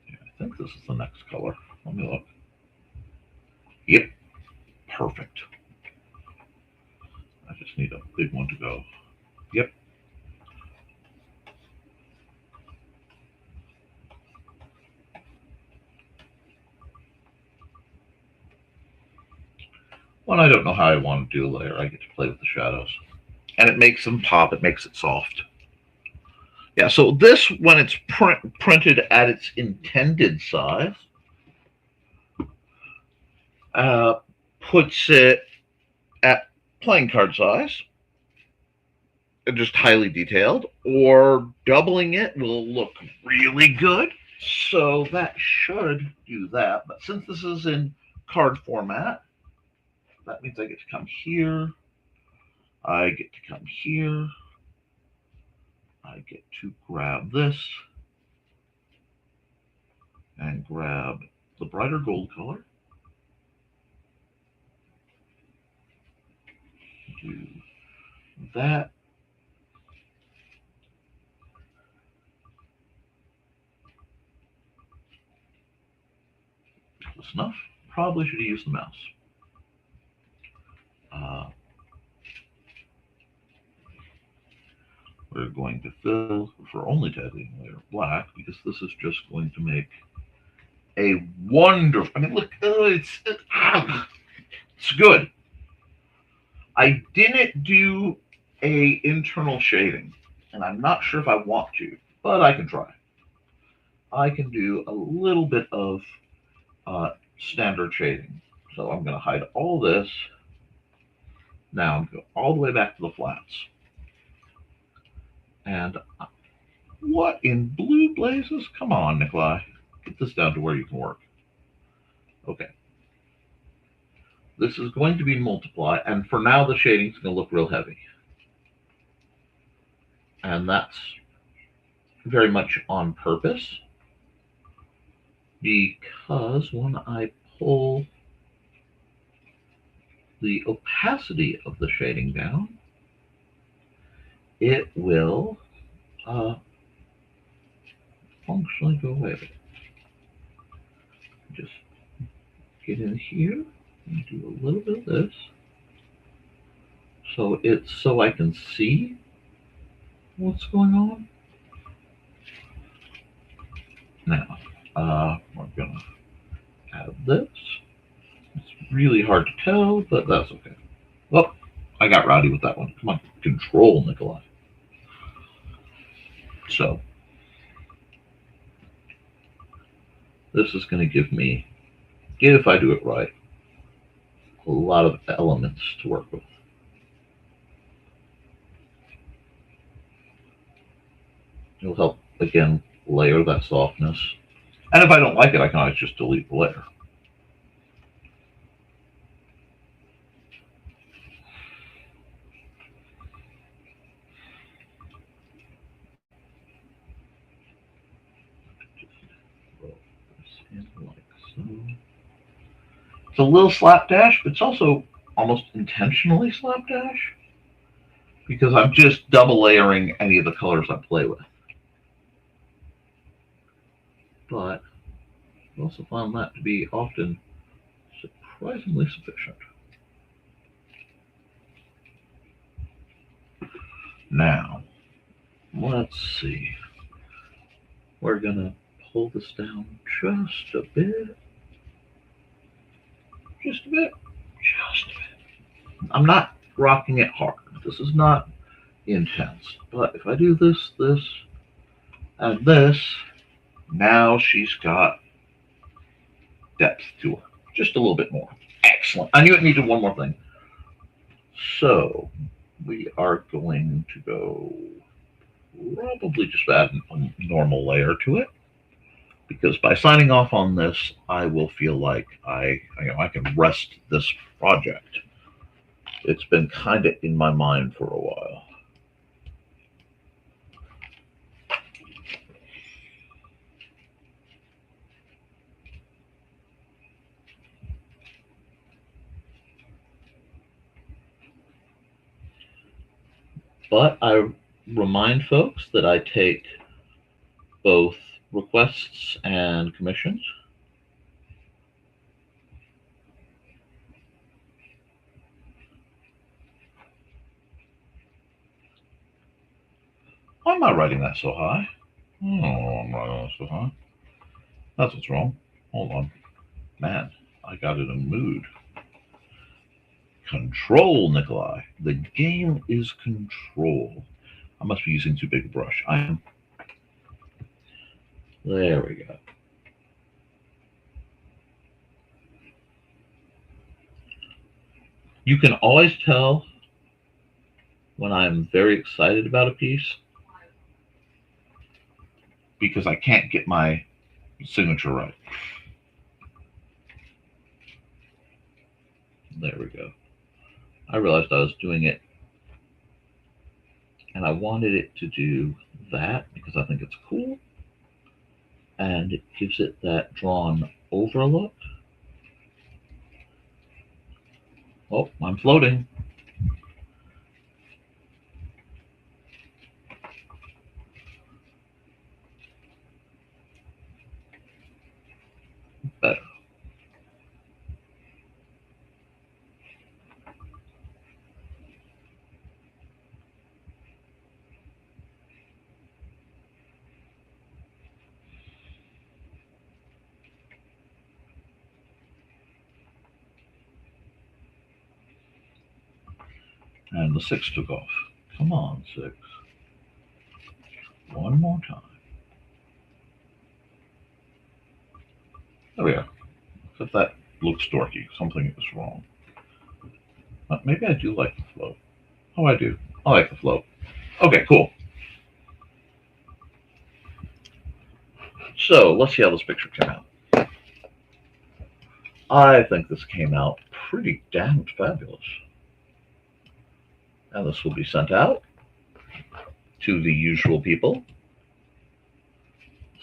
Yeah, I think this is the next color. Let me look. Yep, perfect. I just need a big one to go. Yep. When I don't know how I want to do a layer, I get to play with the shadows. And it makes them pop, it makes it soft. Yeah, so this, when it's printed at its intended size, puts it at playing card size, just highly detailed, or doubling it will look really good. So that should do that. But since this is in card format, that means I get to come here. I get to come here. I get to grab this and grab the brighter gold color. Do that. Close enough. Probably should have used the mouse. We're going to fill for only tagging layer black because this is just going to make a wonderful. I mean, look, it's good. I didn't do a internal shading, and I'm not sure if I want to, but I can try. I can do a little bit of standard shading. So I'm going to hide all this. Now I'm going all the way back to the flats. And what in blue blazes? Come on, Nikolai. Get this down to where you can work. Okay. This is going to be multiply, and for now the shading's going to look real heavy. And that's very much on purpose, because when I pull the opacity of the shading down, it will functionally go away. Just get in here and do a little bit of this, so I can see what's going on. Now, we're gonna add this. It's really hard to tell, but that's okay. Well, I got rowdy with that one. Come on, control, Nikolai. So, this is going to give me, if I do it right, a lot of elements to work with. It'll help, again, layer that softness. And if I don't like it, I can always just delete the layer. It's a little slapdash, but it's also almost intentionally slapdash, because I'm just double layering any of the colors I play with. But I also found that to be often surprisingly sufficient. Now, let's see. We're going to pull this down just a bit. Just a bit. Just a bit. I'm not rocking it hard. This is not intense. But if I do this, this, and this, now she's got depth to her. Just a little bit more. Excellent. I knew it needed one more thing. So we are going to go probably just add a normal layer to it, because by signing off on this, I will feel like I can rest this project. It's been kind of in my mind for a while. But I remind folks that I take both requests and commissions. Why am I writing that so high? Oh, I'm writing that so high. That's what's wrong. Hold on. Man, I got in a mood. Control, Nikolai. The game is control. I must be using too big a brush. I am. There we go. You can always tell when I'm very excited about a piece because I can't get my signature right. There we go. I realized I was doing it and I wanted it to do that because I think it's cool and it gives it that drawn over look. Oh, I'm floating. Better. And the 6 took off. Come on, 6. One more time. There we go. Except that looks dorky. Something is wrong. But maybe I do like the flow. Oh, I do. I like the flow. Okay, cool. So let's see how this picture came out. I think this came out pretty damn fabulous. And this will be sent out to the usual people.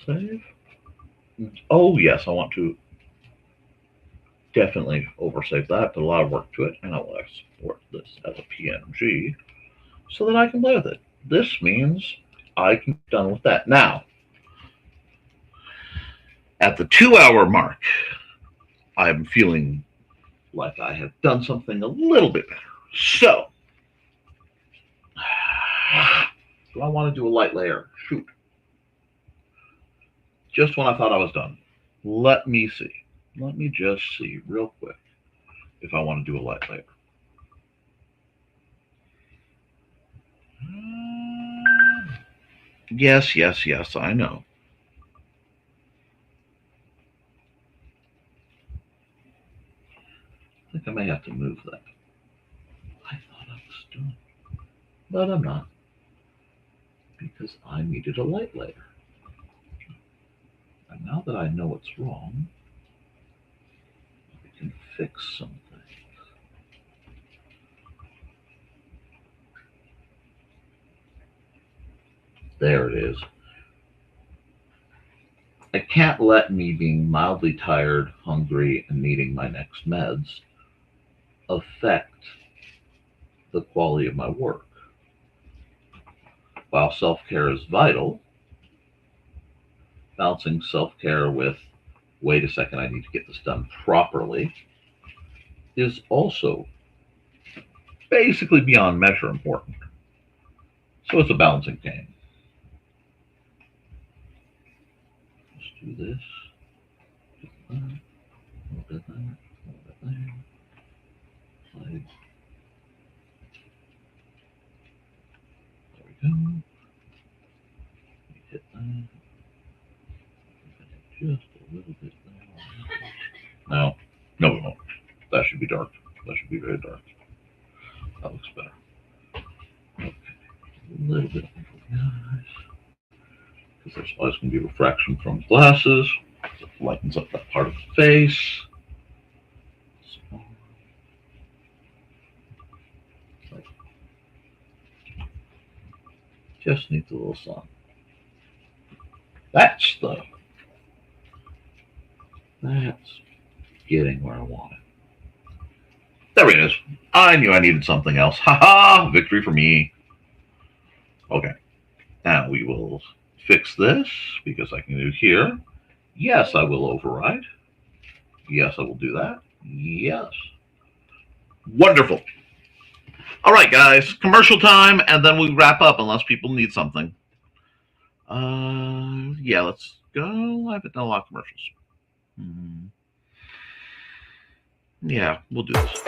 Save. Oh, yes, I want to definitely oversave that. Put a lot of work to it, and I will export this as a PNG so that I can play with it. This means I can be done with that. Now, at the 2-hour mark, I'm feeling like I have done something a little bit better. So, do I want to do a light layer? Shoot. Just when I thought I was done. Let me see. Let me just see real quick if I want to do a light layer. Yes, yes, yes, I know. I think I may have to move that. I thought I was done, but I'm not, because I needed a light layer. And now that I know what's wrong, I can fix something. There it is. I can't let me being mildly tired, hungry, and needing my next meds affect the quality of my work. While self-care is vital, balancing self-care with, wait a second, I need to get this done properly, is also basically beyond measure important. So it's a balancing game. Let's do this. A little bit there. A little bit there. Slide. There we go. Hit that. Just a little bit there. No, no, we won't. That should be dark. That should be very dark. That looks better. Okay, a little bit of guys, because there's always going to be refraction from glasses. It lightens up that part of the face. So, just needs a little sun. That's getting where I want it. There it is. I knew I needed something else. Ha ha! Victory for me. Okay. Now we will fix this because I can do here. Yes, I will override. Yes, I will do that. Yes. Wonderful. All right, guys. Commercial time, and then we wrap up unless people need something. Yeah, let's go. I haven't done a lot of commercials. Yeah, we'll do this.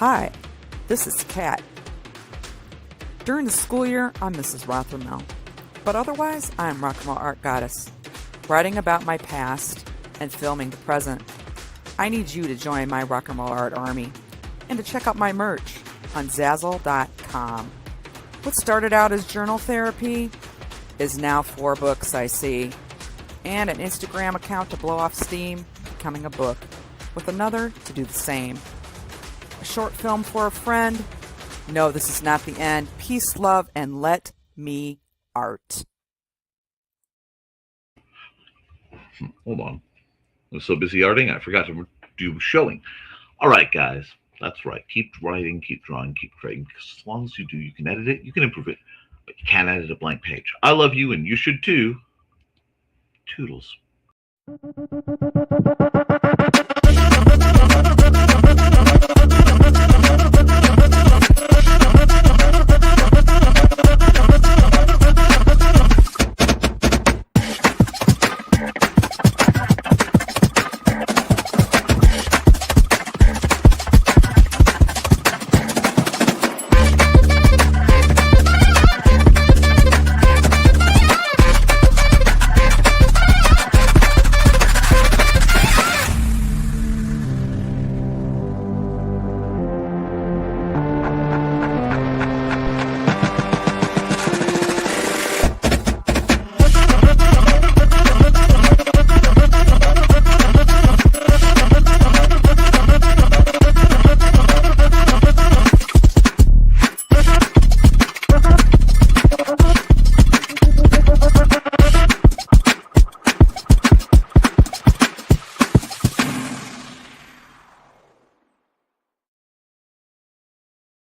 Hi, this is Kat. During the school year, I'm Mrs. Rothermel, but otherwise, I'm Rock and Roll Art Goddess, writing about my past and filming the present. I need you to join my Rock and Roll Art army and to check out my merch on Zazzle.com. What started out as journal therapy is now 4 books, I see, and an Instagram account to blow off steam, becoming a book, with another to do the same. A short film for a friend. No, this is not the end. Peace, love, and let me art. Hold on. I was so busy arting, I forgot to do showing. All right, guys. That's right. Keep writing, keep drawing, keep creating. Because as long as you do, you can edit it, you can improve it, but you can't edit a blank page. I love you, and you should too. Toodles.